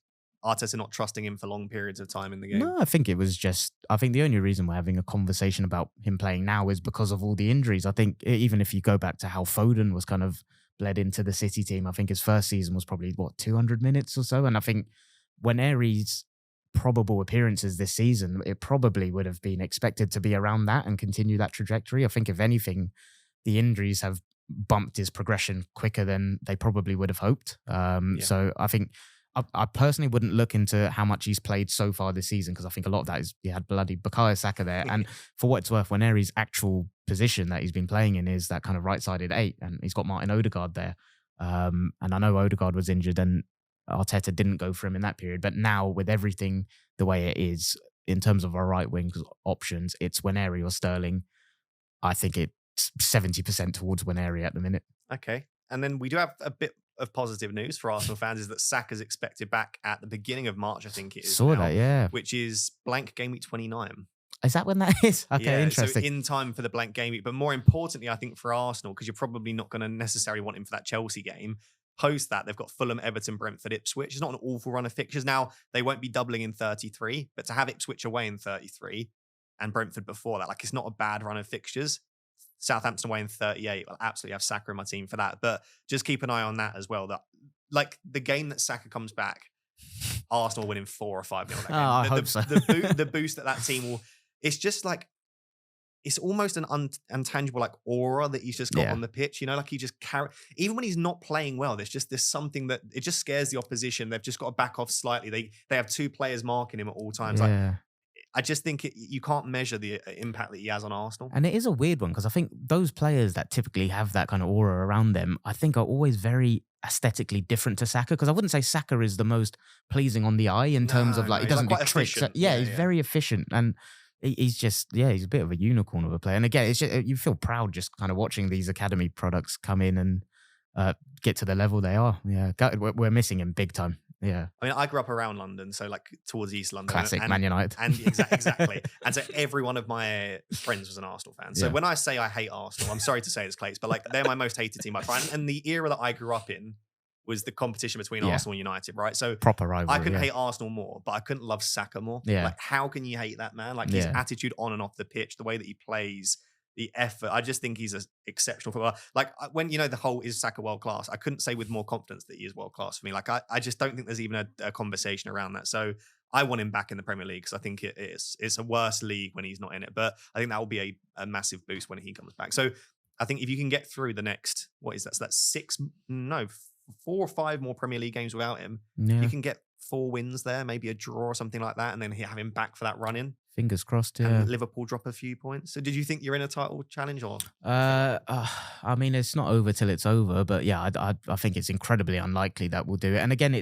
Arteta not trusting him for long periods of time in the game? No, I think it was just... I think the only reason we're having a conversation about him playing now is because of all the injuries. I think even if you go back to how Foden was kind of bled into the City team, I think his first season was probably, 200 minutes or so? And I think Wanyeri's probable appearances this season, it probably would have been expected to be around that and continue that trajectory. I think if anything, the injuries have bumped his progression quicker than they probably would have hoped. So I think I personally wouldn't look into how much he's played so far this season, because I think a lot of that is he had bloody Bukayo Saka there. And for what it's worth, Wanyeri's actual position that he's been playing in is that kind of right-sided 8, and he's got Martin Odegaard there. And I know Odegaard was injured and Arteta didn't go for him in that period. But now with everything the way it is, in terms of our right wing options, it's Wanyeri or Sterling. I think it's 70% towards Wanyeri at the minute. Okay. And then we do have a bit of positive news for Arsenal fans, is that Saka's expected back at the beginning of March, I think it is. Saw that, yeah. Which is blank game week 29. Is that when that is? Okay, yeah, interesting. So in time for the blank game week. But more importantly, I think for Arsenal, because you're probably not going to necessarily want him for that Chelsea game, post that, they've got Fulham, Everton, Brentford, Ipswich. It's not an awful run of fixtures. Now, they won't be doubling in 33, but to have Ipswich away in 33 and Brentford before that, like, it's not a bad run of fixtures. Southampton away in 38. I'll absolutely have Saka in my team for that. But just keep an eye on that as well. That, like, the game that Saka comes back, Arsenal winning 4 or 5 0. I hope so. The boost that team will, it's just like, it's almost an intangible like aura that he's just got on the pitch, you know, like he just even when he's not playing well, there's something that it just scares the opposition. They've just got to back off slightly. They have 2 players marking him at all times. Like, I just think you can't measure the impact that he has on Arsenal. And it is a weird one, because I think those players that typically have that kind of aura around them, I think are always very aesthetically different to Saka, because I wouldn't say Saka is the most pleasing on the eye in terms of like, he doesn't do tricks. He's very efficient, and he's just, he's a bit of a unicorn of a player. And again, it's just, you feel proud just kind of watching these academy products come in and get to the level they are. Yeah, we're missing him big time. Yeah. I mean, I grew up around London, so like towards East London. Classic Man United. And exactly. And so every one of my friends was an Arsenal fan. So when I say I hate Arsenal, I'm sorry to say this, Clayts, but like they're my most hated team by far. And the era that I grew up in was the competition between Arsenal and United, right? So proper rivalry. I couldn't hate Arsenal more, but I couldn't love Saka more. Yeah. Like, how can you hate that man? Like, his attitude on and off the pitch, the way that he plays, the effort. I just think he's an exceptional footballer. Like, when, you know, the whole is Saka world class, I couldn't say with more confidence that he is world class for me. Like, I just don't think there's even a conversation around that. So I want him back in the Premier League, because I think it's a worse league when he's not in it. But I think that will be a massive boost when he comes back. So I think if you can get through the next, what is that? So that's 4 or 5 more Premier League games without him. Yeah. You can get 4 wins there, maybe a draw or something like that, and then have him back for that run in. Fingers crossed, yeah. And Liverpool drop a few points. So did you think you're in a title challenge or? I mean, it's not over till it's over, but yeah, I think it's incredibly unlikely that we'll do it. And again,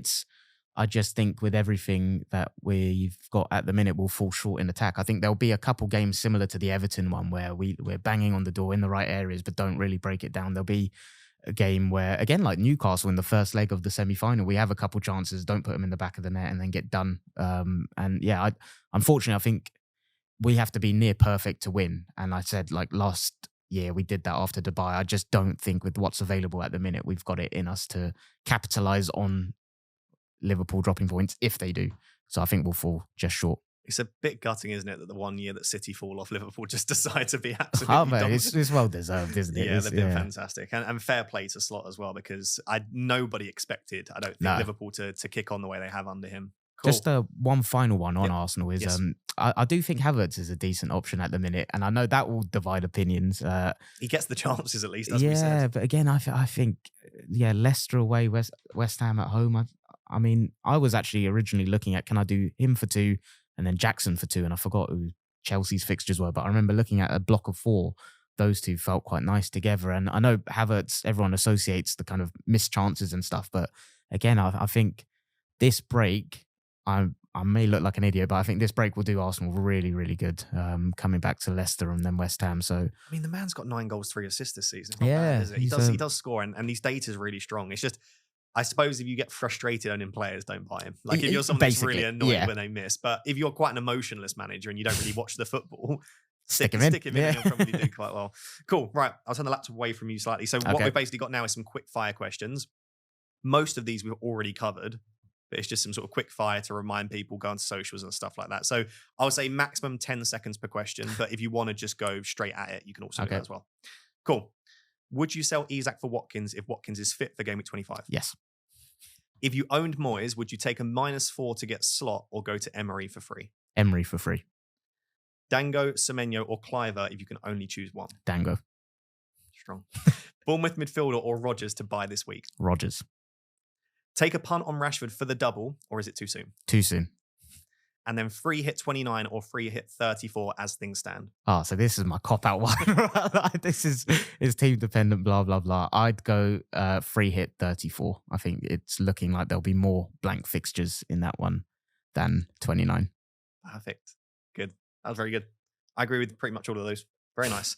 I just think with everything that we've got at the minute, we'll fall short in attack. I think there'll be a couple games similar to the Everton one where we're banging on the door in the right areas, but don't really break it down. There'll be a game where, again, like Newcastle in the first leg of the semi-final, we have a couple chances, don't put them in the back of the net and then get done. And yeah, unfortunately, I think we have to be near perfect to win. And I said, like last year, we did that after Dubai. I just don't think with what's available at the minute, we've got it in us to capitalise on Liverpool dropping points if they do. So I think we'll fall just short. It's a bit gutting, isn't it, that the one year that City fall off, Liverpool just decide to be absolutely it's well deserved, isn't it? Yeah, they've been fantastic. And fair play to Slot as well, because nobody expected, I don't think, Liverpool to kick on the way they have under him. Cool. Just one final one on Arsenal is I do think Havertz is a decent option at the minute, and I know that will divide opinions. He gets the chances at least, as we said. Yeah, but again, I think Leicester away, West Ham at home. I mean, I was actually originally looking at, can I do him for 2 and then Jackson for 2, and I forgot who Chelsea's fixtures were, but I remember looking at a block of 4. Those two felt quite nice together, and I know Havertz, everyone associates the kind of missed chances and stuff, but again, I think this break, I may look like an idiot, but I think this break will do Arsenal really, really good, coming back to Leicester and then West Ham. So I mean, the man's got 9 goals, 3 assists this season. Yeah, bad, is it? He does score, and his data is really strong. It's just, I suppose if you get frustrated owning players, don't buy him. Like if you're someone that's really annoyed when they miss, but if you're quite an emotionless manager and you don't really watch the football, stick him in, and you'll probably do quite well. Cool. Right. I'll turn the laptop away from you slightly. So what we've basically got now is some quick fire questions. Most of these we've already covered, but it's just some sort of quick fire to remind people, go on socials and stuff like that. So I'll say maximum 10 seconds per question, but if you want to just go straight at it, you can also do that as well. Cool. Would you sell Isak for Watkins if Watkins is fit for GameWeek 25? Yes. If you owned Moyes, would you take a -4 to get Slot or go to Emery for free? Emery for free. Dango, Semenyo or Cliver if you can only choose one? Dango. Strong. Bournemouth midfielder or Rodgers to buy this week? Rodgers. Take a punt on Rashford for the double, or is it too soon? Too soon. And then free hit 29 or free hit 34 as things stand. Oh, so this is my cop-out one. This is team dependent, blah, blah, blah. I'd go free hit 34. I think it's looking like there'll be more blank fixtures in that one than 29. Perfect. Good. That was very good. I agree with pretty much all of those. Very nice.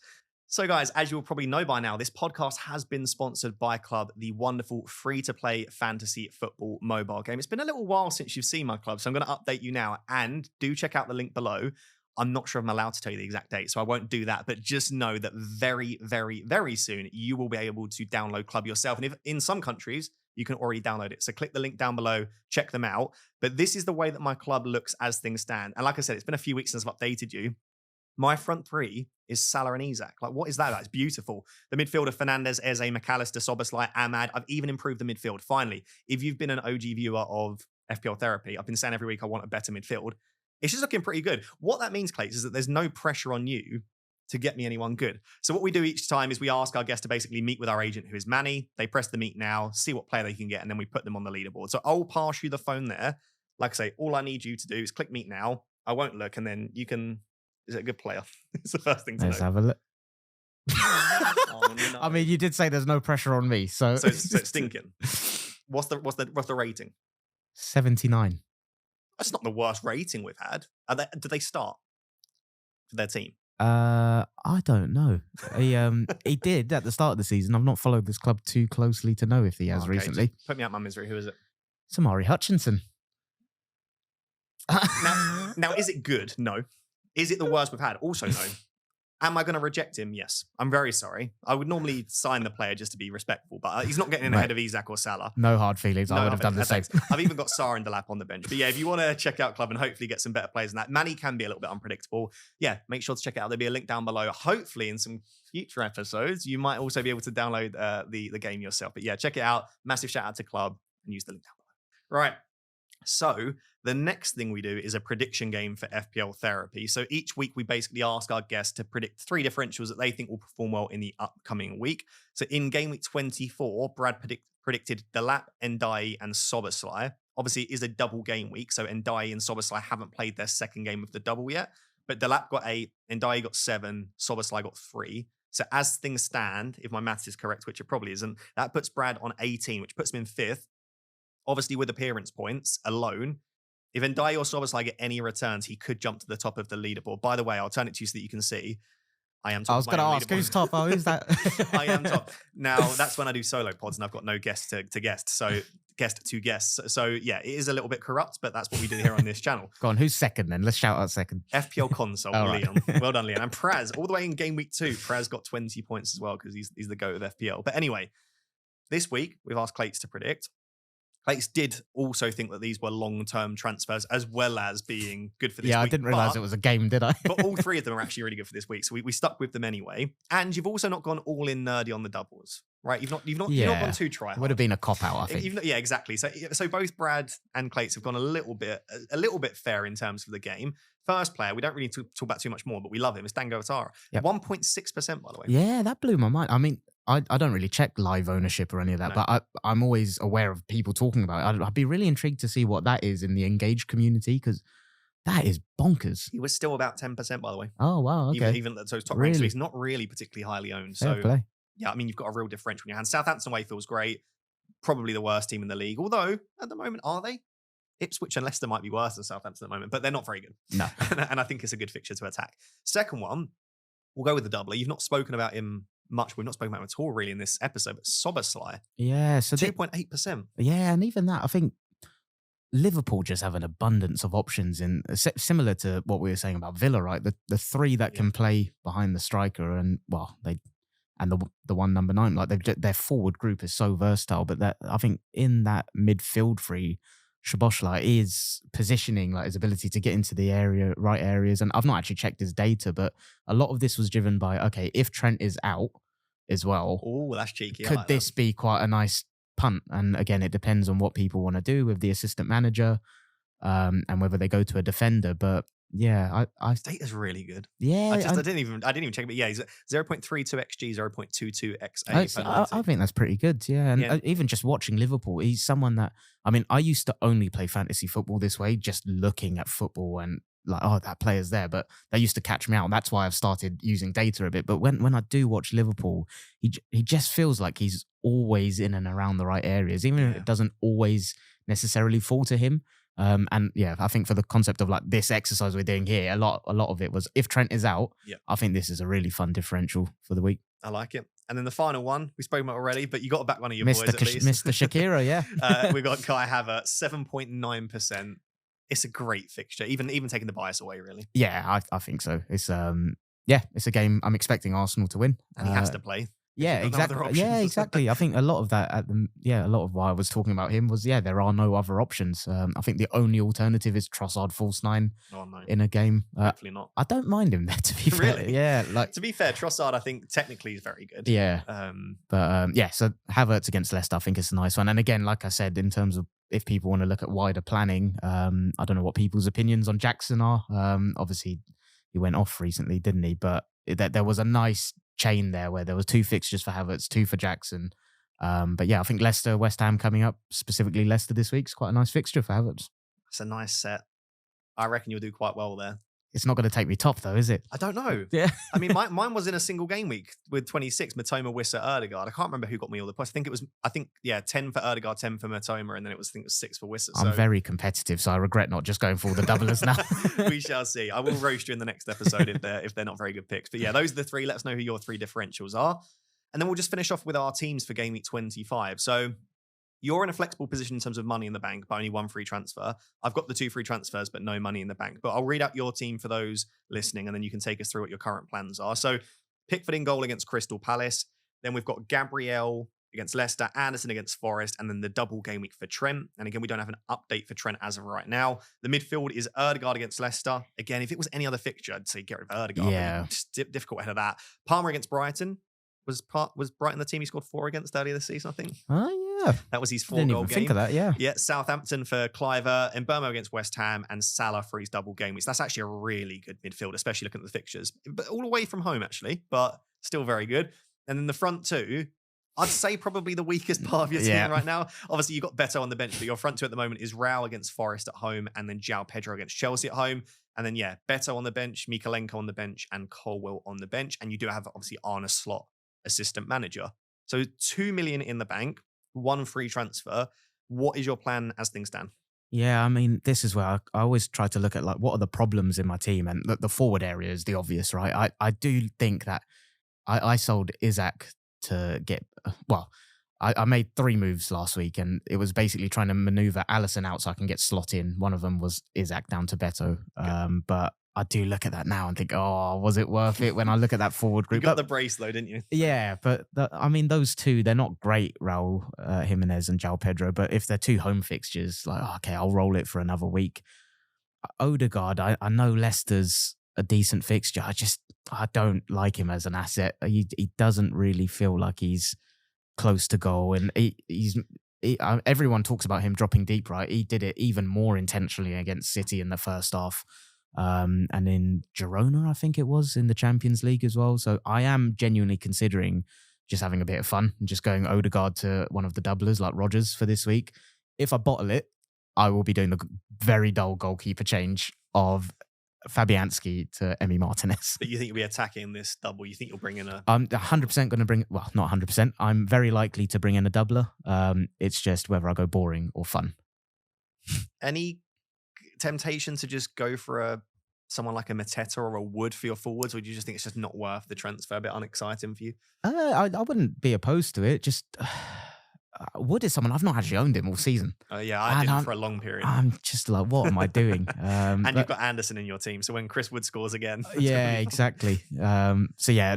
So guys, as you'll probably know by now, this podcast has been sponsored by Club, the wonderful free-to-play fantasy football mobile game. It's been a little while since you've seen my club, so I'm going to update you now. And do check out the link below. I'm not sure if I'm allowed to tell you the exact date, so I won't do that. But just know that very, very, very soon, you will be able to download Club yourself. And if in some countries, you can already download it. So click the link down below, check them out. But this is the way that my club looks as things stand. And like I said, it's been a few weeks since I've updated you. My front 3 is Salah and Isak. Like, what is that about? It's beautiful. The midfielder, Fernandes, Eze, McAllister, Soboslai, Ahmad. I've even improved the midfield. Finally, if you've been an OG viewer of FPL Therapy, I've been saying every week I want a better midfield. It's just looking pretty good. What that means, Clayts, is that there's no pressure on you to get me anyone good. So what we do each time is we ask our guest to basically meet with our agent, who is Manny. They press the meet now, see what player they can get, and then we put them on the leaderboard. So I'll pass you the phone there. Like I say, all I need you to do is click meet now. I won't look, and then you can... Is it a good player? It's the first thing to know. Let's have a look. Oh, no. I mean, you did say there's no pressure on me, so it's stinking. What's the rating? 79. That's not the worst rating we've had. Did they start for their team? I don't know. He did at the start of the season. I've not followed this club too closely to know if he has recently. Put me out my misery. Who is it? Samari Hutchinson. Now, is it good? No. Is it the worst we've had? Also, no. Am I going to reject him? Yes. I'm very sorry. I would normally sign the player just to be respectful, but he's not getting in ahead of Isak or Salah. No hard feelings. I would have done the same. I've even got Sarr and Delap on the bench. But yeah, if you want to check out Club and hopefully get some better players than that, Manny can be a little bit unpredictable. Yeah, make sure to check it out. There'll be a link down below. Hopefully in some future episodes, you might also be able to download the game yourself. But yeah, check it out. Massive shout out to Club and use the link down below. Right. So the next thing we do is a prediction game for FPL Therapy. So each week we basically ask our guests to predict 3 differentials that they think will perform well in the upcoming week. So in game week 24, Brad predicted Delap, Ndiaye, and Szoboszlai. Obviously, it is a double game week, so Ndiaye and Szoboszlai haven't played their second game of the double yet. But Delap got 8, Ndiaye got 7, Szoboszlai got 3. So as things stand, if my maths is correct, which it probably isn't, that puts Brad on 18, which puts him in 5th. Obviously, with appearance points alone, if Ndiaye or Szoboszlai get any returns, he could jump to the top of the leaderboard. By the way, I'll turn it to you so that you can see. I am top. I was going to ask, who's top? Oh, who's that? I am top. Now, that's when I do solo pods and I've got no guest to guest. So, guest to guest. So, yeah, it is a little bit corrupt, but that's what we do here on this channel. Go on, who's second then? Let's shout out second. FPL Console, Leon. Right. Well done, Leon. And Praz, all the way in game week 2, Praz got 20 points as well because he's the GOAT of FPL. But anyway, this week, we've asked Clayts to predict. Clayts did also think that these were long-term transfers as well as being good for this week. Yeah, I didn't realise it was a game, did I? But all 3 of them are actually really good for this week. So we stuck with them anyway. And you've also not gone all in nerdy on the doubles, right? You've not gone too try-hard. Would have been a cop-out, I think. Yeah, exactly. So both Brad and Clayts have gone a little bit fair in terms of the game. First player, we don't really talk about too much more, but we love him. It's Dango Atara. Yep. 1.6%, by the way. Yeah, that blew my mind. I mean, I don't really check live ownership or any of that, but I'm always aware of people talking about it. I'd be really intrigued to see what that is in the engaged community because that is bonkers. He was still about 10%, by the way. Oh, wow. Okay. Even so, he's top ranked, so he's not really particularly highly owned. So, yeah, I mean, you've got a real differential in your hands. Southampton away feels great. Probably the worst team in the league. Although, at the moment, are they? Ipswich and Leicester might be worse than Southampton at the moment, but they're not very good. No. And I think it's a good fixture to attack. Second one, we'll go with the doubler. You've not spoken about him much. We've not spoken about him at all really in this episode, but Szoboszlai. Yeah. So 2.8%. Yeah. And even that, I think Liverpool just have an abundance of options in similar to what we were saying about Villa, right? The 3 that can play behind the striker and the one number 9, like their forward group is so versatile, but that I think in that midfield 3, Szoboszlai is positioning, like his ability to get into the right areas. And I've not actually checked his data, but a lot of this was driven by, okay, if Trent is out as well, oh, that's cheeky. Could this be quite a nice punt? And again, it depends on what people want to do with the assistant manager and whether they go to a defender. But yeah, his data's really good. Yeah, I didn't even check, but yeah, he's 0.32 XG, 0.22 XA. I think that's pretty good. Yeah, and even just watching Liverpool, he's someone that I used to only play fantasy football this way, just looking at football and like, oh, that player's there, but that used to catch me out. That's why I've started using data a bit. But when I do watch Liverpool, he just feels like he's always in and around the right areas, even if it doesn't always necessarily fall to him. And yeah, I think for the concept of like this exercise we're doing here, a lot of it was if Trent is out, I think this is a really fun differential for the week. I like it. And then the final one, we spoke about already, but you got to back one of your boys at least. Mr. Shakira, yeah. We've got Kai Havertz, 7.9%. It's a great fixture, even taking the bias away, really. Yeah, I think so. It's it's a game I'm expecting Arsenal to win. And he has to play. Yeah, exactly. Yeah, exactly. I think a lot of that a lot of why I was talking about him was there are no other options. I think the only alternative is Trossard false 9 in a game. Hopefully not. I don't mind him there, to be fair. Really? Yeah, like to be fair, Trossard I think technically is very good. Yeah. So Havertz against Leicester, I think it's a nice one. And again, like I said, in terms of if people want to look at wider planning, I don't know what people's opinions on Jackson are. Obviously, he went off recently, didn't he? But there was a nice chain there where there was 2 fixtures for Havertz, 2 for Jackson. But yeah, I think Leicester, West Ham coming up, specifically Leicester this week, is quite a nice fixture for Havertz. It's a nice set. I reckon you'll do quite well there. It's not going to take me top though, is it? I don't know. Yeah. I mean, mine was in a single game week with 26, Matoma, Wissa, Ødegaard. I can't remember who got me all the points. I think 10 for Ødegaard, 10 for Matoma, and then it was 6 for Wissa. I'm very competitive, so I regret not just going for all the doublers now. We shall see. I will roast you in the next episode if they're not very good picks. But yeah, those are the 3. Let us know who your 3 differentials are. And then we'll just finish off with our teams for game week 25. So you're in a flexible position in terms of money in the bank, but only 1 free transfer. I've got the 2 free transfers, but no money in the bank. But I'll read out your team for those listening, and then you can take us through what your current plans are. So Pickford in goal against Crystal Palace. Then we've got Gabriel against Leicester, Anderson against Forest, and then the double game week for Trent. And again, we don't have an update for Trent as of right now. The midfield is Ødegaard against Leicester. Again, if it was any other fixture, I'd say get rid of Ødegaard. Yeah. Just difficult ahead of that. Palmer against Brighton. Was Brighton the team he scored 4 against earlier this season, I think? Oh, yeah. Yeah. That was his Didn't 4-goal even game. think of that, yeah. Yeah, Southampton for Cliver, and Bournemouth against West Ham, and Salah for his double game weeks. That's actually a really good midfield, especially looking at the fixtures. But all away from home, actually, but still very good. And then the front two, I'd say probably the weakest part of your team right now. Obviously, you've got Beto on the bench, but your front two at the moment is Raul against Forest at home, and then João Pedro against Chelsea at home. And then, yeah, Beto on the bench, Mikalenko on the bench, and Colwell on the bench. And you do have, obviously, Arne Slot, assistant manager. So 2 million in the bank, 1 free transfer. What is your plan as things stand? Yeah, I mean, this is where I always try to look at like what are the problems in my team, and the forward area is the obvious, right? I do think that I sold Isaac to get I made 3 moves last week, and it was basically trying to maneuver Allison out so I can get Slot in. One of them was Isaac down to Beto, but I do look at that now and think, oh, was it worth it? When I look at that forward group, You got the brace though, didn't you? Yeah, but I mean, those two, they're not great, Raul Jimenez and João Pedro. But if they're 2 home fixtures, like, okay, I'll roll it for another week. Odegaard, I know Leicester's a decent fixture. I don't like him as an asset. He doesn't really feel like he's close to goal, and everyone talks about him dropping deep, right? He did it even more intentionally against City in the first half. And in Girona, I think it was, in the Champions League as well. So I am genuinely considering just having a bit of fun and just going Odegaard to one of the doublers like Rodgers for this week. If I bottle it, I will be doing the very dull goalkeeper change of Fabianski to Emi Martinez. But you think you'll be attacking this double? You think you'll bring in a... I'm 100% going to bring... Well, not 100%. I'm very likely to bring in a doubler. It's just whether I go boring or fun. Any temptation to just go for someone like a Mateta or a Wood for your forwards, or do you just think it's just not worth the transfer? A bit unexciting for you? I wouldn't be opposed to it. Just... Wood is someone I've not actually owned him all season. Yeah, I didn't for a long period. I'm just like, what am I doing? And you've got Anderson in your team, so when Chris Wood scores again, yeah, exactly. So yeah,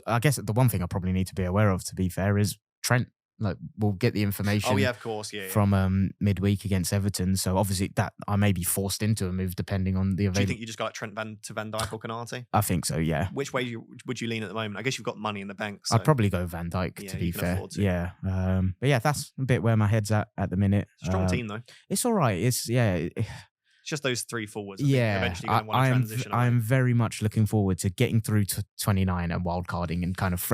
I guess the one thing I probably need to be aware of, to be fair, is Trent. Like, we'll get the information. Oh yeah, of course, yeah. From midweek against Everton. So obviously that I may be forced into a move depending on the availability. Do you think you just got like Trent to Van Dijk or Canate? I think so, yeah. Which way would you lean at the moment? I guess you've got money in the bank. So. I'd probably go Van Dijk, to be fair. Yeah. But yeah, that's a bit where my head's at the minute. Strong team though. It's all right. It's just those 3 forwards. Yeah, eventually going to want to transition. I'm very much looking forward to getting through to 29 and wildcarding and kind of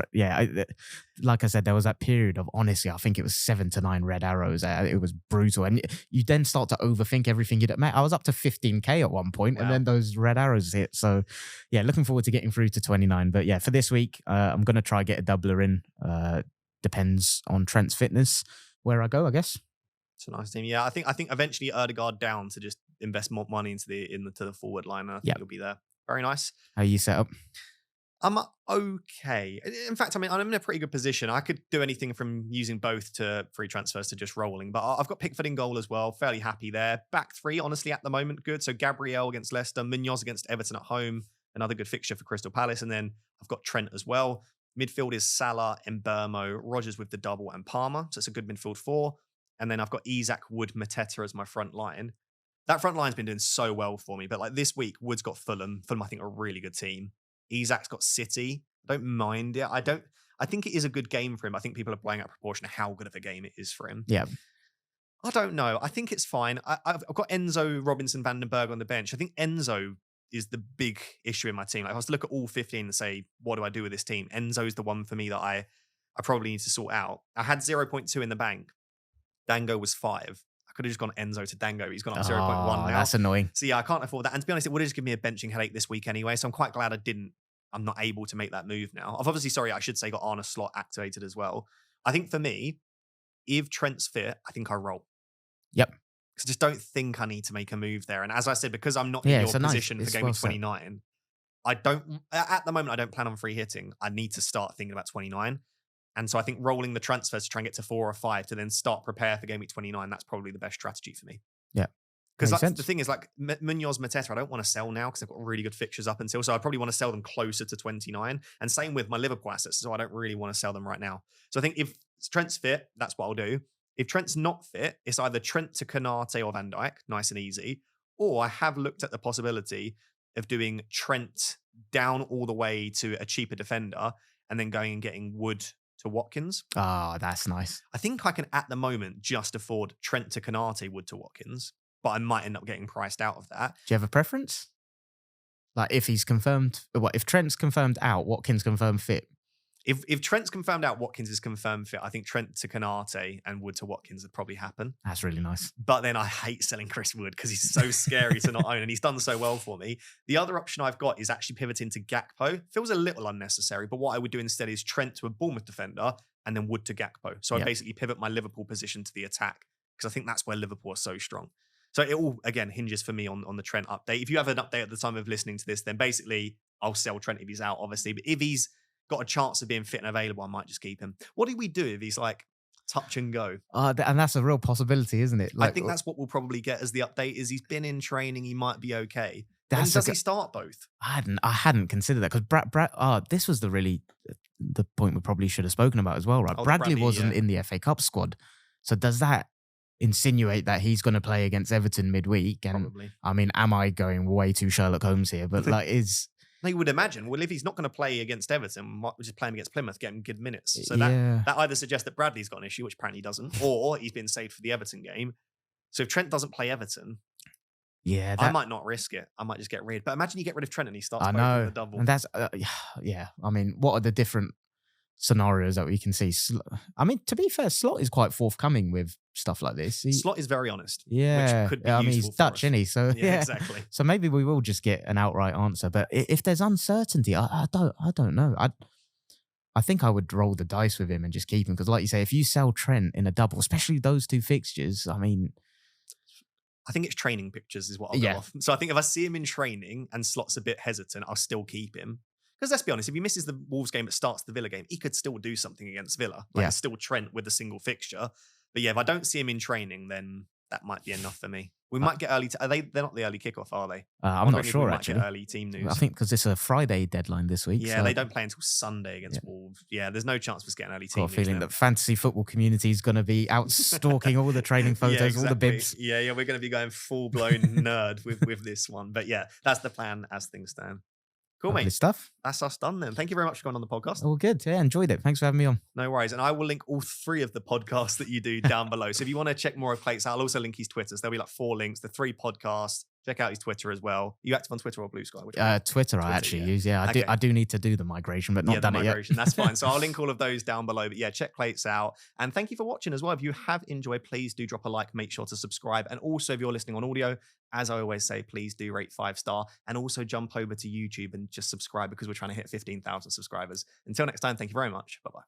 like I said, there was that period of, honestly, I think it was 7 to 9 red arrows. It was brutal, and you then start to overthink everything you do. I was up to 15k at one point, and then those red arrows hit. So yeah, looking forward to getting through to 29. But yeah, for this week, I'm going to try get a doubler in. Depends on Trent's fitness where I go, I guess. It's a nice team. Yeah, I think eventually Odegaard down to just invest more money into the forward line. And I think you'll be there. Very nice. How are you set up? I'm okay. In fact, I mean, I'm in a pretty good position. I could do anything from using both to free transfers to just rolling, but I've got Pickford in goal as well. Fairly happy there. Back 3, honestly, at the moment, good. So Gabriel against Leicester, Munoz against Everton at home, another good fixture for Crystal Palace. And then I've got Trent as well. Midfield is Salah, Mbeumo, Rodgers with the double, and Palmer. So it's a good midfield 4. And then I've got Isak, Wood, Mateta as my front line. That front line's been doing so well for me. But like this week, Wood's got Fulham. Fulham, I think, are a really good team. Isak's got City. I don't mind it. I think it is a good game for him. I think people are blowing out proportion of how good of a game it is for him. Yeah. I don't know. I think it's fine. I've got Enzo, Robinson, Vandenberg on the bench. I think Enzo is the big issue in my team. Like, if I was to look at all 15 and say, what do I do with this team? Enzo's the one for me that I probably need to sort out. I had 0.2 in the bank. Dango was 5. I could have just gone Enzo to Dango. He's gone up 0.1 now. That's annoying. So yeah, I can't afford that. And to be honest, it would have just given me a benching headache this week anyway. So I'm quite glad I'm not able to make that move now. I've obviously, I should say, got Arne Slot activated as well. I think for me, if Trent's fit, I think I roll. Yep. Because I just don't think I need to make a move there. And as I said, because I'm not in your position for game week 29, at the moment, I don't plan on free hitting. I need to start thinking about 29. And so I think rolling the transfers to try and get to 4 or 5 to then start prepare for game week 29, that's probably the best strategy for me. Yeah. Because the thing is, like, Munoz, Mateta, I don't want to sell now because I've got really good fixtures up until. So I probably want to sell them closer to 29. And same with my Liverpool assets. So I don't really want to sell them right now. So I think if Trent's fit, that's what I'll do. If Trent's not fit, it's either Trent to Canate or Van Dijk, nice and easy. Or I have looked at the possibility of doing Trent down all the way to a cheaper defender and then going and getting Wood to Watkins. Oh, that's nice. I think I can, at the moment, just afford Trent to Konate, Wood to Watkins, but I might end up getting priced out of that. Do you have a preference? Like if he's confirmed, if Trent's confirmed out, Watkins confirmed fit. If Trent's confirmed out, Watkins is confirmed fit, I think Trent to Konate and Wood to Watkins would probably happen. That's really nice. But then I hate selling Chris Wood because he's so scary to not own, and he's done so well for me. The other option I've got is actually pivoting to Gakpo. Feels a little unnecessary, but what I would do instead is Trent to a Bournemouth defender and then Wood to Gakpo. So I basically pivot my Liverpool position to the attack because I think that's where Liverpool are so strong. So it all, again, hinges for me on the Trent update. If you have an update at the time of listening to this, then basically I'll sell Trent if he's out, obviously. But if he's got a chance of being fit and available, I might just keep him. What do we do if he's like touch and go? And that's a real possibility, isn't it? I think that's what we'll probably get as the update is he's been in training, he might be okay. Does he start both? I hadn't considered that because this was the point we probably should have spoken about as well, right? Bradley wasn't in the FA Cup squad. So does that insinuate that he's going to play against Everton midweek? And probably. I mean, am I going way too Sherlock Holmes here? But you would imagine, well, if he's not going to play against Everton, we'll just play him against Plymouth, get him good minutes. So that either suggests that Bradley's got an issue, which apparently he doesn't, or he's been saved for the Everton game. So if Trent doesn't play Everton, I might not risk it. I might just get rid. But imagine you get rid of Trent and he starts playing with the double. And that's, I mean, what are the different scenarios that we can see? I mean, to be fair, Slot is quite forthcoming with stuff like this. Slot is very honest. Yeah. Which could be useful. He's Dutch, isn't he? So yeah, exactly. So maybe we will just get an outright answer. But if there's uncertainty, I don't know. I think I would roll the dice with him and just keep him. Because like you say, if you sell Trent in a double, especially those two fixtures, I mean, I think it's training pictures is what I'll go off. So I think if I see him in training and Slot's a bit hesitant, I'll still keep him. Because let's be honest, if he misses the Wolves game but starts the Villa game, he could still do something against Villa. It's still Trent with a single fixture. But yeah, if I don't see him in training, then that might be enough for me. We might get early. They're not the early kickoff, are they? I'm not sure, actually. Get early team news. I think because it's a Friday deadline this week. Yeah, they don't play until Sunday against Wolves. Yeah, there's no chance of us getting early team news. Got a feeling that fantasy football community is going to be out stalking all the training photos, all the bibs. Yeah, we're going to be going full-blown nerd with this one. But yeah, that's the plan as things stand. Cool, Lovely mate. Stuff. That's us done then. Thank you very much for going on the podcast. All good. Yeah, enjoyed it. Thanks for having me on. No worries. And I will link all 3 of the podcasts that you do down below. So if you want to check more of Clayts, I'll also link his Twitter. So there'll be like 4 links, the 3 podcasts. Check out his Twitter as well. You active on Twitter or Blue Sky? Twitter I actually use. Yeah, I do need to do the migration, but not done it yet. That's fine. So I'll link all of those down below. But yeah, check Clayts out. And thank you for watching as well. If you have enjoyed, please do drop a like. Make sure to subscribe. And also, if you're listening on audio, as I always say, please do rate 5-star. And also jump over to YouTube and just subscribe because we're trying to hit 15,000 subscribers. Until next time, thank you very much. Bye-bye.